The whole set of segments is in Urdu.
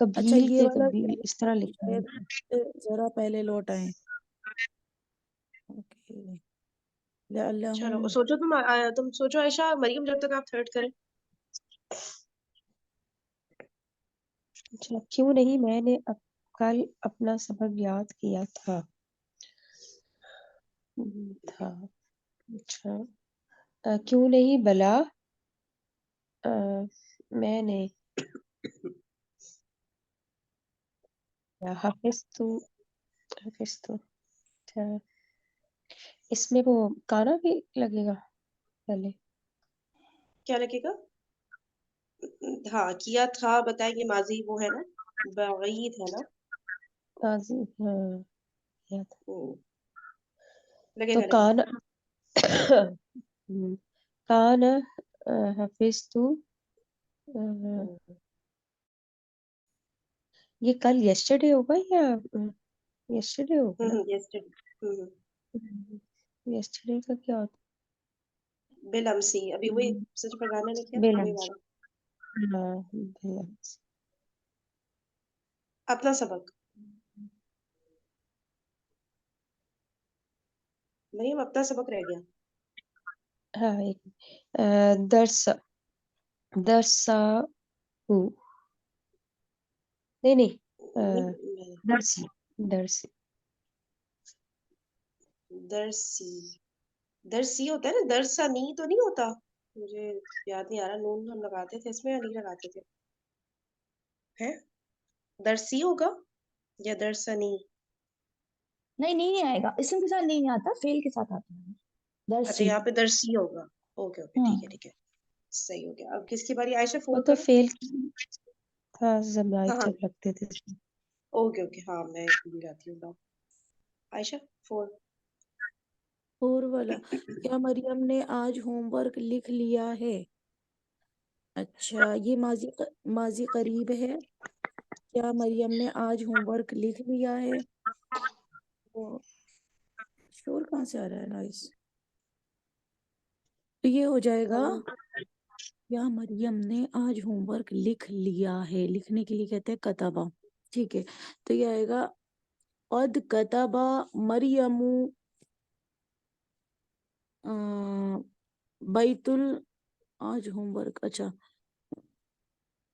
اچھا قبیل یہ کے والا قبیل اس طرح لکھا ہے. ذرا پہلے لوٹ آئیں. اوکے چلو لعلہم. سوچو تم سوچو عائشہ، مریم جب تک آپ تھرڈ کریں. اچھا، کیوں نہیں میں نے کل اپنا سبق یاد کیا تھا. اچھا، کیوں نہیں بلا میں نے حافظ تو اچھا، اس میں وہ کانا بھی لگے گا پہلے. کیا لگے گا؟ ہاں کیا تھا بتائیں گے، ماضی وہ ہے نا، بعید ہے نا، ماضی ہاں کیا تھا. لگے تو گا لگے گا. کان حافظ تو یہ کل یسٹرڈے ہوگا یا یسٹرڈے ہوگا نا؟ یسٹرڈے کا کیا ہوتا بالامسی، ابھی وہی ہے؟ سچ پڑھانے نے کیا وہی بیلنس. والا ہاں بیلنس. اپنا سبق. مریم اپنا سبق رہ گیا. ہاں ایک درسا ہو نہیں درسی درسی ہوتا ہے نا، درسانی تو نہیں ہوتا، مجھے یاد نہیں آ رہا، نون ہم لگاتے تھے اس میں یا نہیں لگاتے تھے؟ ہے درسی ہوگا یا درسنی؟ نہیں آئے گا، اسم کے ساتھ نہیں آتا، فیل کے ساتھ آتا ہے. اچھا درسی. یہاں پہ درسی ہوگا. اوکے اوکے ہاں ٹھیک ہے صحیح ہو گیا. اب کس کی باری؟ عائشہ وہ فور تو کرو. فیل تھا زمائد ہاں ہاں جب لگتے تھے. اوکے اوکے ہاں میں بھول جاتی ہوں بات. عائشہ فور. اور والا کیا مریم نے آج ہوم ورک لکھ لیا ہے؟ اچھا یہ ماضی قریب ہے. کیا مریم نے آج ہوم ورک لکھ لیا ہے؟ وہ شور کہاں سے آ رہا ہے نائس؟ تو یہ ہو جائے گا کیا مریم نے آج ہوم ورک لکھ لیا ہے. لکھنے کے لیے کہتے ہیں کتبہ. ٹھیک ہے تو یہ آئے گا قد کتبہ مریم بیت آج ہوم ورک. اچھا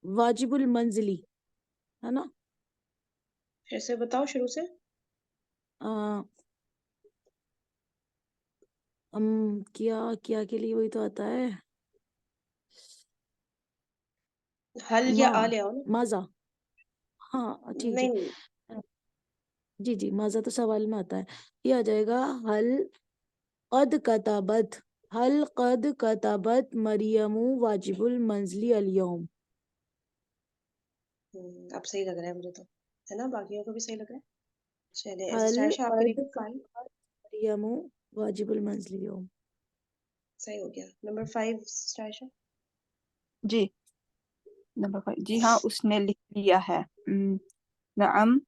واجب المنزلی ہے نا. پھر سے بتاؤ شروع سے. کیا کے لیے وہی تو آتا ہے حل یا آ لے آؤ نا. ماذا. ہاں ٹھیک ہے نہیں جی ماذا تو سوال میں آتا ہے. یہ آ جائے گا حل قد کتبت مریم واجب المنزلی الیوم. اب صحیح لگ رہا ہے مجھے تو، ہے نا، باقیوں کو بھی صحیح لگ رہا ہے. چلے حل عائشہ آپ کے قد لیے 5 کتبت مریم واجب المنزلی الیوم. صحیح ہو گیا. نمبر 5 عائشہ. جی نمبر 5 جی ہاں اس نے لکھ لیا ہے. نعم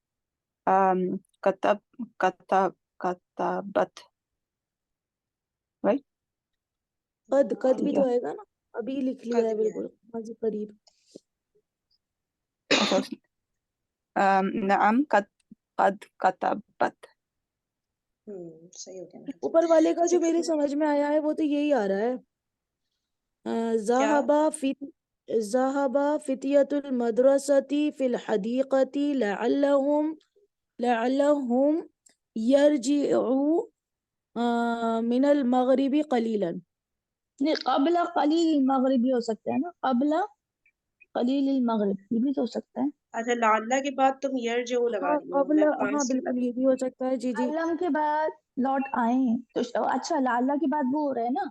کتبت رائٹ. قد بھی ٹھیک ہے. تو آئے گا نا، ابھی لکھ لیا قد ہے بھی ہے. بالکل ماضی قریب. اچھا نعم قد کتبت. صحیح ہو گیا میرا. اوپر والے کا جو 6 میرے سمجھ میں آیا ہے وہ تو یہی آ رہا ہے. کیا ذهب فتية المدرسة في الحديقة لعلهم يرجعوا من المغرب قليلا. نہیں قبل قلیل المغرب بھی ہو سکتا ہے نا، قبل قلیل المغرب یہ بھی تو ہو سکتا ہے. اچھا لعلہ کے بعد تم یرجعو لگا ہاں رہی ہو. قبل، میں ہاں 5 سے بالکل یہ بھی ہو سکتا ہے. جی علم کے بعد لوٹ آئیں تو اچھا لعلہ کے بعد وہ ہو رہا ہے نا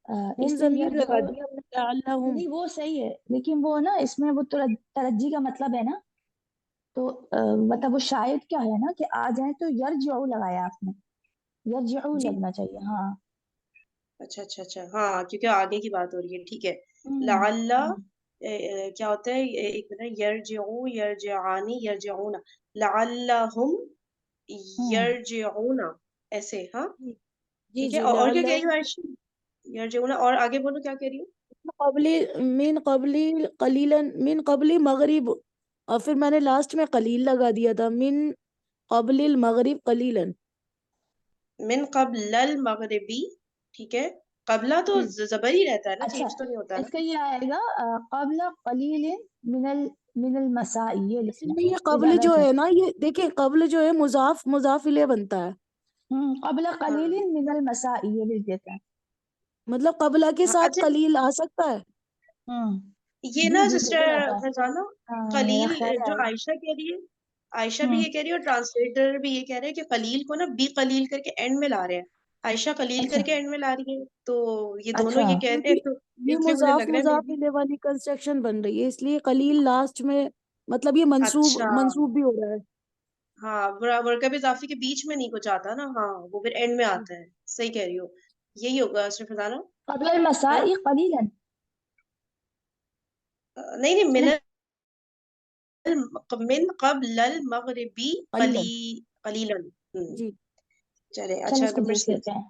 ہم اس لیے ضمیر لگا یرجعو. دیا ہم نے لعلهم. نہیں وہ صحیح ہے لیکن وہ نا اس میں وہ ترجی کا مطلب ہے نا، تو مطلب وہ شاید کیا ہے نا کہ آ جائیں تو یرجعو لگایا آپ نے، یرجعو جی لگنا چاہیے. ہاں اچھا ہاں کیونکہ آگے کی بات ہو رہی ہے. ٹھیک ہے. ہوں، لعلہ ہوں، کیا ہوتا ہے، ایک منٹ، یرجعو یرجعانی یرجعون، لعلہم ہوں. یرجعون ایسے. ہاں جی ٹھیک ہے. جی اور کیا کہہ رہی لعلهم ہو عائشہ؟ یرجعون اور آگے بولو کیا کہہ رہی ہو. من قبل قلیلا من قبل مغرب اور پھر میں نے لاسٹ میں قلیل لگا دیا تھا، من قبل المغرب قلیلا. من قبل المغربی، ٹھیک ہے، قبلہ تو زبر ہی رہتا ہے نا، اچھا چینج تو نہیں ہوتا اس کا یہ آئے گا قبل قلیل من المساء، یہ اصل لکھنا میں یہ یہ قبل زیادہ جو اچھا ہے نا، یہ دیکھیں قبل جو ہے مضاف الیہ بنتا ہے، قبل نا۔ قلیل من المساء یہ لکھ دیتے ہیں. مطلب قبلہ کے ہاں ساتھ اچھا، قلیل آ سکتا ہے. یہ جی نا جی بالکل سسٹر آتا ہے. فرزانہ، میرا قلیل خیال ہے جو آئے گا. عائشہ کہہ رہی ہے، عائشہ بھی ہوں یہ کہہ رہی ہے اور ٹرانسلیٹر بھی یہ کہہ رہے ہیں کہ قلیل کو نا بی قلیل کر کے اینڈ میں لا رہے ہیں، عائشہ قلیل اچھا کر کے اینڈ میں لا رہی ہے، تو یہ دونوں اچھا یہ کہہ رہے ہیں، کیونکہ تو یہ اس لیے مجھے مضاف لگ رہا ہے مے بی۔ الیہ والی کنسٹرکشن بن رہی ہے، اس لیے قلیل لاسٹ میں، مطلب یہ اچھا، منصوب بھی ہو رہا ہے. ہاں، مرکب اضافی کے بیچ میں نہیں کچھ آتا نا، ہاں وہ پھر اینڈ میں آتا ہے، صحیح کہہ رہی ہو، یہی ہوگا سسٹر فرزانہ، قبل ہے نا؟ المساء قلیلا. نہیں نہیں، نہیں من قبل المغربی قلیلا. قلیلا۔ جی چلے چلو اچھا، اس کو نمبر دیکھ 6۔ لیتے ہیں.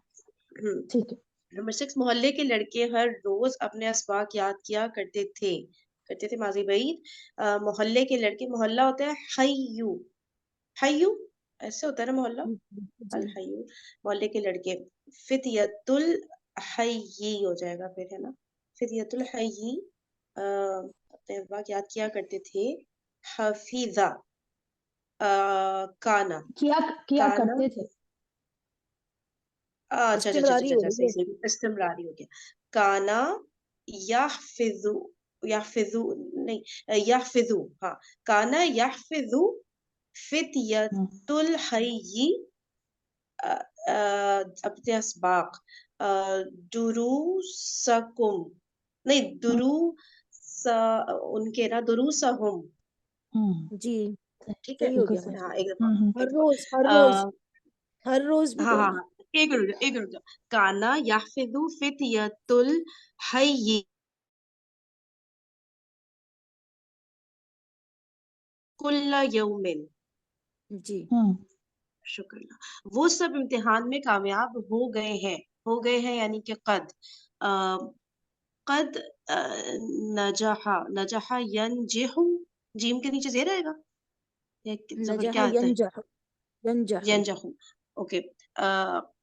ٹھیک ہے. نمبر 6، محلے کے لڑکے ہر روز اپنے اسباق یاد کیا کرتے تھے، ماضی بعید۔ محلے کے لڑکے، محلہ ہوتا ہے حیو، حیو ایسے ہوتا ہے نا محلہ، جی الحیو، محلے کے لڑکے۔ فتیت الحی ہو جائے گا پھر، ہے نا، فتیت الحی اپنے اسباق یاد کیا کرتے تھے۔ حفیظہ کانا، کیا کانا، کرتے تھے. اچھا اچھا اچھا استمراری ہو اچھا، رہی صحیح ہے. صحیح، استمراری ہو گیا۔ کانا یحفظو، یحفظو نہیں، یحفظو، ہاں، کانا یحفظو فتیت الحی اپنے اسباق، دروسکم نہیں، ان کے نا، دروسہم، جی ٹھیک ہے، صحیح ہو بالکل گیا. صحیح. ہاں ایک دفعہ، ہر ایک روز ہر دفعہ، روز ہر روز بھی ہاں ہاں کرنا. ہاں، ایک رک جا، کانا یحفظو فتیت الحی کل یومن، جی شکر اللہ، وہ سب امتحان میں کامیاب ہو گئے ہیں یعنی کہ قد نجح ینجح، جیم کے نیچے زیر آئے گا یا زبر نجح کیا آتا ہے؟ ینجح. ینجح، اوکے،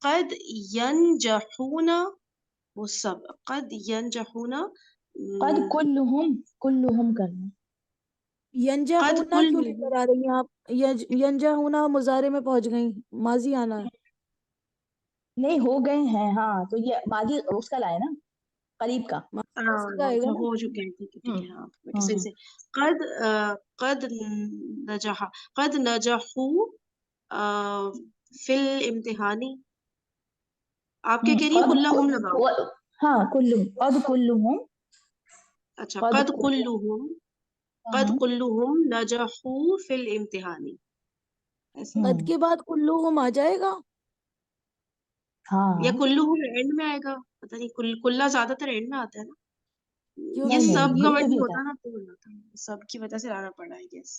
قد ینجحون، وہ سب، قد ینجحون، قد کلہم کرنا. قد ینجحونا کل، کیوں لے کر آ رہی ہیں آپ؟ ینجحونا مضارع میں پہنچ گئی، ماضی آنا ہے. نہیں ہو گئے ہیں، ہاں تو یہ ماضی اس کا لائے نا، قریب کا. ماضی کا صیغہ آئے گا اچھا نا. ہو چکے ہیں، ٹھیک ہے ٹھیک ہے، ہاں صحیح ہوں سے، قد قد نجح، قد نجحوا فی الامتحانی، آپ کیا کہہ رہی ہیں؟ کلہم لگاؤ، ہاں کلہم، قد کلہم، اچھا، قد قد کلہم. کلہم، قد کلہم نجحوا فی الامتحانی، ایسے، قد کے بعد کلہم آ جائے گا. یا ہاں کلہم اینڈ میں آئے گا، پتہ نہیں، کلہ زیادہ تر اینڈ میں آتا ہے نا، کیوں یہ نہیں نہیں؟ سب نہیں کا یہ ورڈ بھی نہیں ہوتا ہوتا نا، تو ہوتا ہے، سب کی وجہ سے لانا پڑا ہے، گیس،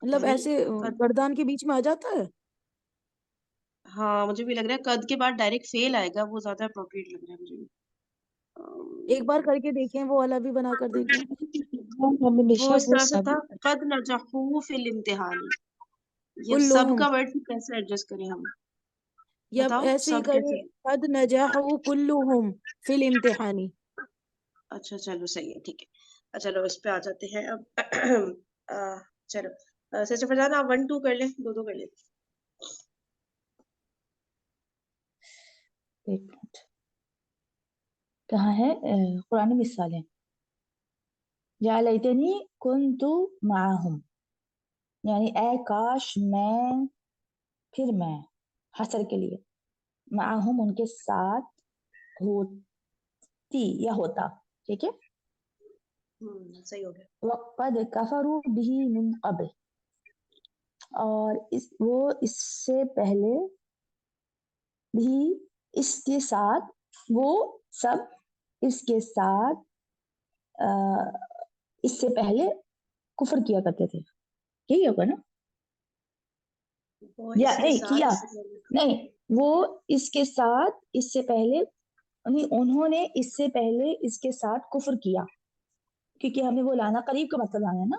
مطلب ایسے گردان کے بیچ میں آ جاتا ہے. ہاں مجھے بھی لگ رہا ہے قد کے بعد ڈائریکٹ فیل آئے گا، وہ زیادہ اپروپریٹ لگ رہا ہے مجھے بھی۔ ایک بار کر کے دیکھیں، وہ والا بھی بنا کر دیکھیں. وہ اس طرح سے تھا، قد نجحوا فی الامتحان، یہ سب کلہم، کا ورڈ کیسے ایڈجسٹ کریں ہم، یا بتاؤ ایسے ہی سب کریں، کیسے؟ قد نجحوا کلہم فی الامتحان. اچھا چلو صحیح ہے، ٹھیک ہے، چلو اس پہ آ جاتے ہیں اب۔ چلو سسٹر فرزانہ آپ 1 2 کر لیں، 2 2 کر لیں۔ ایک منٹ، کہاں ہے قرآن مثالیں؟ یا لیتنی کنت معہم، یعنی اے کاش پھر میں حسر کے لیے، معہم ان کے ساتھ ہوتی یا ہوتا، ٹھیک ہے۔ صحیح ہو گیا۔ وقد کفروا به من قبل، اور وہ اس سے پہلے بھی، اس کے ساتھ، وہ سب اس کے ساتھ اس سے پہلے کفر کیا کرتے تھے، یہی ہوگا نا؟ وہ یا اس کے نہیں ساتھ کیا، اس سے نہیں وہ اس کے ساتھ اس سے پہلے، انہوں نے اس سے پہلے اس کے ساتھ کفر کیا، کیونکہ ہمیں وہ لانا قریب کا مطلب لانا ہے نا،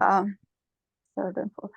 third and fourth.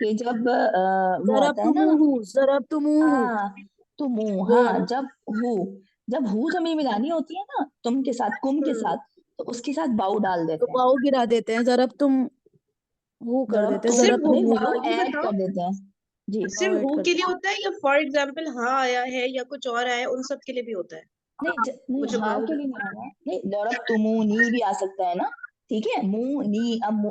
کہ جب وہ آتا ہے نا ضربتموہ ہاں تمو وہ ہاں والا جب ہو ضمیر ملانی ہوتی ہے نا تم کے ساتھ کم کے ساتھ تو اس کے ساتھ باؤ ڈال تو دیتے ہیں. واؤ گرا دیتے ہیں ضربتموہ کر دیتے ہیں صرف میں ہو ضربتموہ واؤ یہ ایڈ بتاؤ، کر دیتے ہیں. جی واؤ صرف ایڈ ہو کر کے دیتے لیے ہوتا ہے یا فار ایگزامپل ہاں آیا ہے یا کچھ اور آیا ہے ان سب کے لیے بھی ہوتا ہے؟ نہیں وہ جو ہاں باؤ کے لیے نہیں آنا. نہیں ضرب تمونی بھی آ سکتا ہے نا. ٹھیک ہے منہ نی اب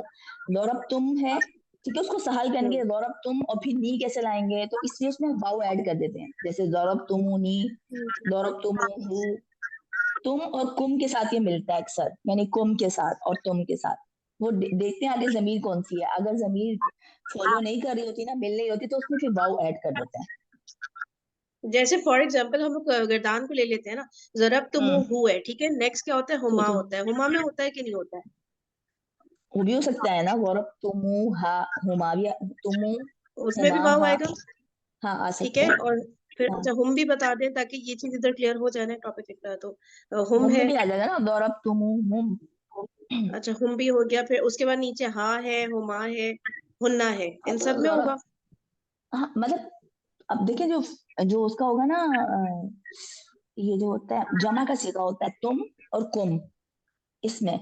ضرب تم ہے ٹھیک ہے اس کو سہل کرنے کے ضرب تم اور پھر نی کیسے لائیں گے تو اس لیے اس میں واؤ ایڈ کر دیتے ہیں جیسے ضرب تمونی ضرب تموہو. تم اور کم کے ساتھ یہ ملتا ہے اکثر یعنی کم کے ساتھ اور تم کے ساتھ وہ دیکھتے ہیں آگے ضمیر کون سی ہے. اگر ضمیر فالو نہیں کر رہی ہوتی نا مل رہی ہوتی تو اس میں پھر واؤ ایڈ کر دیتے ہیں. جیسے فار ایگزامپل ہم لوگ گردان کو لے لیتے ہیں نا، ضرب تو منہ ہو ہے ٹھیک ہے، نیکسٹ کیا ہوتا ہے ہما ہوتا ہے، ہما میں ہوتا ہے کہ نہیں ہوتا ہے؟ وہ بھی ہو سکتا ہے نا ضرب تمو ہا ہما بھی تمو اس میں بھی ہما واؤ ہا آئے گا ہاں آ ٹھیک سکتا ہے. ہے. اور پھر ہاں اچھا ہم بھی بتا دیں تاکہ یہ چیز ادھر کلیئر ہو جائے نا ٹاپک لکھ رہا ہے تو ہم ہم میں ہے. بھی آ جائے گا نا ضرب تمو ہم. اچھا ہم بھی ہو گیا، پھر اس کے بعد نیچے ہاں ہے، ہما ہے، ہننا ہے، ان اب سب میں ضرب ہوگا. ہاں مطلب اب دیکھیں جو اس کا ہوگا نا یہ جو ہوتا ہے جمع کا صیغہ ہوتا ہے تم اور کم اس میں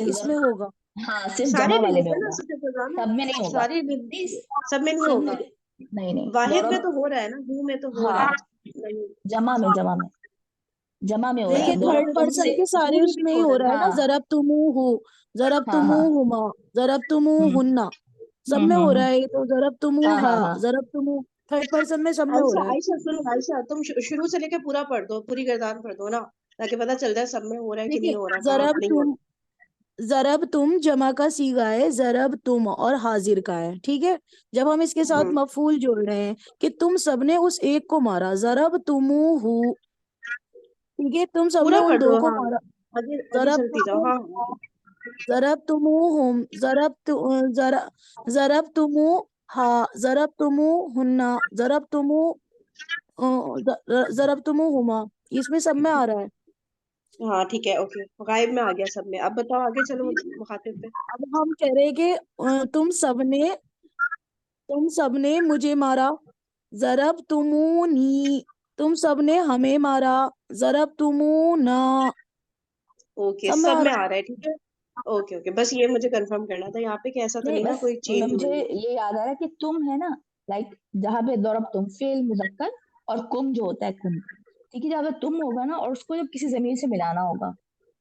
اس میں ہوگا ہاں صرف سارے جمع میں والے میں ہوگا نا ہوگا سب سب میں نہیں ہوگا. سارے میں نہیں سب میں نہیں سب ہوگا. میں نہیں واحد میں ضرب تو ہو رہا ہے نا، ہوں میں تو ہو ہاں رہا ہے نہیں. جمع میں ہو رہا دیکھیے ہے تھرڈ ضرب تم پرسن سے کے سارے اس میں ہی ہو رہا ہے نا ہاں ضربتموہ ہاں ہاں ضربتموہما ضربتموہن سب میں ہو رہا ہے. یہ تو ہاں ضربتموہا ہاں ہاں ضربتموہ تھرڈ پرسن میں سب میں ہو عائشہ رہا ہے. عائشہ سنو عائشہ تم شروع سے لے کے پورا پڑھ دو، پوری گردان پڑھ دو نا تاکہ پتہ چل جائے سب میں ہو رہا ہے کہ دیکھیے نہیں ہو رہا، کہاں نہیں ہو رہا. ضرب تم جمع کا صیغہ ہے ضرب تم اور حاضر کا ہے ٹھیک ہے. جب ہم اس کے ساتھ مفعول جوڑ رہے ہیں کہ تم سب نے اس ایک کو مارا ضرب تموہ ٹھیک ہے، تم سب نے پورا ان پڑھ دو دو. کو ہاں مارا آگے آگے ضرب چلتی جاؤ. ہاں ضربتموہم ضربتموہا ضربتموہن ضربتموہما اس میں سب میں آ رہا ہے. ہاں ٹھیک ہے اوکے، غائب میں آ گیا سب میں. اب بتاؤ آگے چلو مخاطب پہ. اب ہم کہہ رہے کہ تم سب نے مجھے مارا ضربتمونی تم سب نے ہمیں مارا ضربتمونا اوکے سب میں سب آ میں رہا آ رہا ہے ٹھیک ہے. اوکے اوکے بس یہ مجھے کنفرم کرنا تھا یہاں پہ کہ ایسا تو نہیں نہیں نا بس کوئی چینج مجھے ہوئی. یہ یاد آ رہا ہے کہ تم ہے نا لائک جہاں پہ ضرب تم فعل مذکر اور کم جو ہوتا ہے کم ٹھیک ہے. جب تم ہوگا نا اور اس کو جب کسی ضمیر سے ملانا ہوگا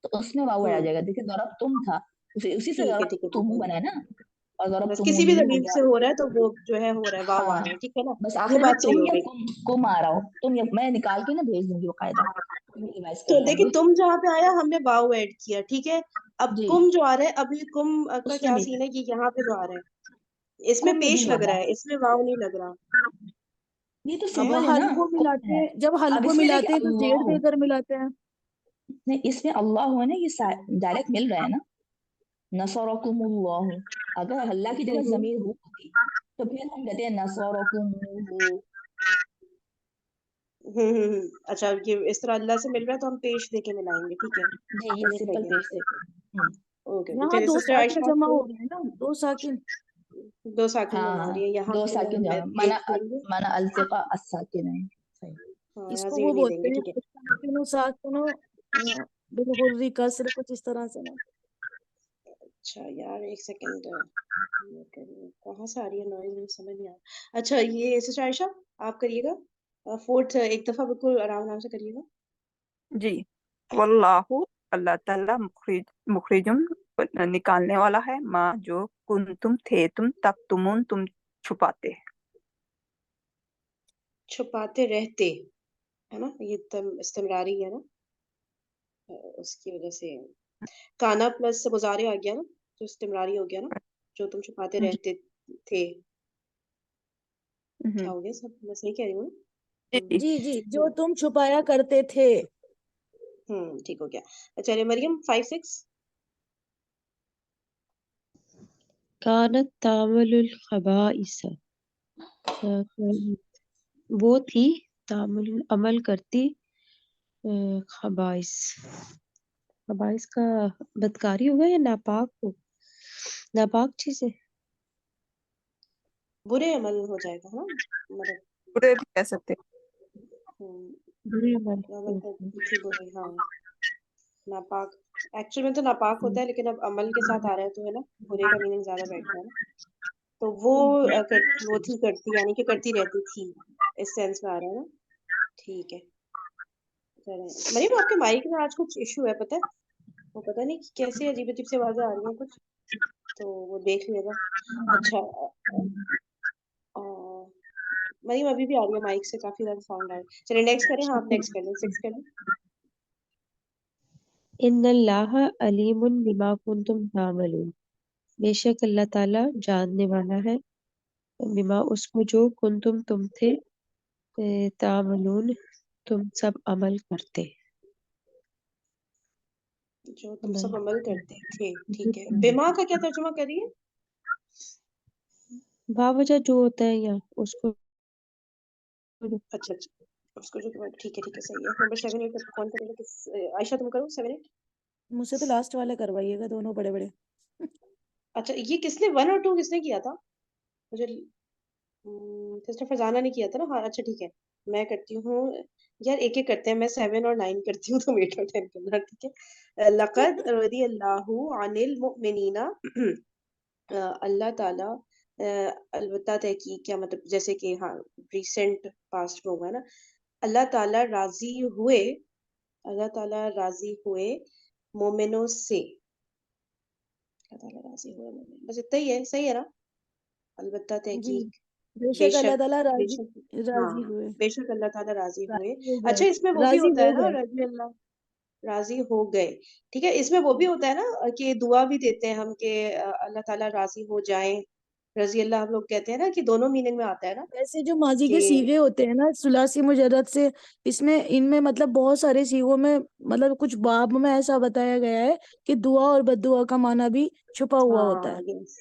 تو اس میں واؤ آ جائے گا. دیکھیں ضرب تم تھا اسی سے ٹھیک ہے ضرب ٹھیک ہے ٹھیک تم ہے، بنا ہے نا اور ضرب بس کسی بھی تمونی ہو زمین گیا. سے ہو رہا ہے تو وہ جو ہے ہو رہا ہے واو آ ہاں رہا ہے ٹھیک ہے نا. بس وہ آخر میں بات صحیح تم ہو یا گئی. کم آ رہا ہو تم یا میں نکال کے نا بھیج دوں گی وہ قاعدہ ریوائز تو کر لیں دیکھیں گے. تم جہاں پہ آیا ہم نے واو ایڈ کیا ٹھیک ہے. اب جی کم جو آ رہا ہے اب یہ کم کا اس میں کیا بھی سین ہے کہ یہاں پہ جو آ رہا ہے اس میں کم بھی پیش لگ ہوگا. رہا ہے، اس میں واو نہیں لگ رہا. یہ تو اب سمپل ہے نا حل کو کم ملاتے ہے. ہیں جب حل اب کو اس میں ملاتے دیکھیں ہیں تو زیڑ اللہ دے کر ملاتے ہیں. نہیں اس میں اللہ ہوا نا یہ ڈائریکٹ مل رہا ہے نا نصرکم اللہ. اگر اللہ کی جگہ ضمیر ہو ہوتی تو پھر ہم کہتے ہیں نصرکم اچھا یہ اس طرح اللہ سے مل رہا ہے تو ہم پیش دے کے ملائیں گے ٹھیک ہے. جی یہ سمپل پیش سے اوکے یہاں چلیے دو سسٹر ساکن عائشہ جمع ہو رہے ہیں نا دو ساکن دو ساکن ہاں جمع ہو ہاں رہی ہے یہاں دو پہ ساکن میں جمع دیکھ لیں گے. مانا التقاء الساکنین. صحیح. ہاں اس یہاں کو زیڑ وہ نہیں دیں گے بولتے ٹھیک ہے. ہیں ساکنو بالغری کسر کچھ اس طرح سے نا. اچھا یار ایک سیکنڈ کہاں سے آ رہی ہے نوائز مجھے سمجھ نہیں آ رہا. اچھا یہ سسٹر عائشہ آپ کریے گا فورتھ ایک دفعہ بالکل آرام آرام سے کریے گا. جی واللہ اللہ تعالیٰ مخرجم نکالنے والا ہے ماں جو کنتم تھے تم تکتمون تم چھپاتے. چھپاتے رہتے ہے نا، یہ استمراری ہے نا اس کی وجہ سے کانا پلس مضارع آ گیا نا جو استمراری ہو گیا نا جو تم چھپاتے جی رہتے تھے. کیا ہو گیا سب میں صحیح کہہ رہی ہوں. جی جی جو تم چھپایا کرتے تھے. ٹھیک ہو گیا. چلیے مریم 5-6 كانت تعمل الخبائث وہ تھی تعمل عمل کرتی خبائث کا بدکاری ہوگا یا ناپاک ہو، ناپاک چیزیں. برے عمل ہو جائے گا نا، مطلب برے بھی کہہ سکتے ہیں۔ برے عمل عمل کرتی تھی برے، ہاں ناپاک، ایکچوئل میں تو ناپاک ہوتا ہے لیکن اب عمل کے ساتھ آ رہا ہے تو ہے نا برے کا میننگ زیادہ بیٹھتا ہے نا، تو وہ وہ تھی کرتی، یعنی کہ کرتی رہتی تھی، اس سینس میں آ رہا ہے نا، ٹھیک ہے۔ مریم آپ کے مائک میں آج کچھ ایشو ہے پتہ ہے، وہ پتہ نہیں کیسے عجیب عجیب سے آوازیں آ رہی ہیں کچھ، تو وہ دیکھ لے گا۔ اچھا مریم ابھی بھی آ رہی ہے، مائک سے کافی زیادہ ساؤنڈ آ رہا ہے، چلیے نیکسٹ کریں، ہاں آپ نیکسٹ کر لیں، 6 کر لیں۔ ان اللہ علیم بما کنتم تعملون، بے شک اللہ تعالیٰ جاننے والا ہے بما اس کو جو کنتم تم تھے تعملون تم سب عمل کرتے۔ جو تم سب عمل کرتے تھے، ٹھیک ہے۔ بما کا کیا ترجمہ کریے؟ باوجہ جو ہوتا ہے یہاں اس کو اچھا اس کو جو ٹھیک ہے صحیح ہے۔ نمبر 7 8 کون کرے گا؟ عائشہ تم کرو 7 8۔ مجھ سے تو لاسٹ والا کروائیے گا، دونوں بڑے بڑے۔ اچھا یہ کس نے 1 اور 2 کس نے کیا تھا؟ مجھے سسٹر فرزانہ نے کیا تھا نا، ہاں اچھا ٹھیک ہے میں کرتی ہوں یار، ایک ایک کرتے ہیں، میں 7 اور 9 کرتی ہوں، تم 8 اور 10 کرنا، ٹھیک ہے۔ لقد رضی اللہ عن المؤمنین، اللہ تعالیٰ البتہ تحقیق کیا مطلب جیسے کہ ہاں ریسنٹ پاسٹ میں ہوگا نا، اللہ تعالیٰ راضی ہوئے، اللہ تعالیٰ راضی ہوئے مومنوں سے، اللہ تعالیٰ راضی ہوئے مومن، بس اتنا ہی ہے، صحیح ہے نا؟ البتہ جی، تحقیق بے بے شک اللہ شک، تعالیٰ بے راضی شک، ہاں راضی ہوئے، بے شک اللہ تعالیٰ راضی ہوئے۔ راضی ہو گئے، اچھا اس میں وہ بھی راضی ہوتا ہو ہے نا گئے۔ رضی اللہ راضی ہو گئے، ٹھیک ہے، اس میں وہ بھی ہوتا ہے نا کہ دعا بھی دیتے ہیں ہم کہ اللہ تعالیٰ راضی ہو جائیں، رضی اللہ ہم لوگ کہتے ہیں نا، کہ دونوں میننگ میں آتا ہے نا ایسے جو ماضی کے کہ سیغے ہوتے ہیں نا ثلاثی مجرد سے، اس میں ان میں مطلب بہت سارے سیغوں میں مطلب کچھ باب میں ایسا بتایا گیا ہے کہ دعا اور بد دعا کا معنی بھی چھپا ہوا ہوتا ہاں ہے۔ yes.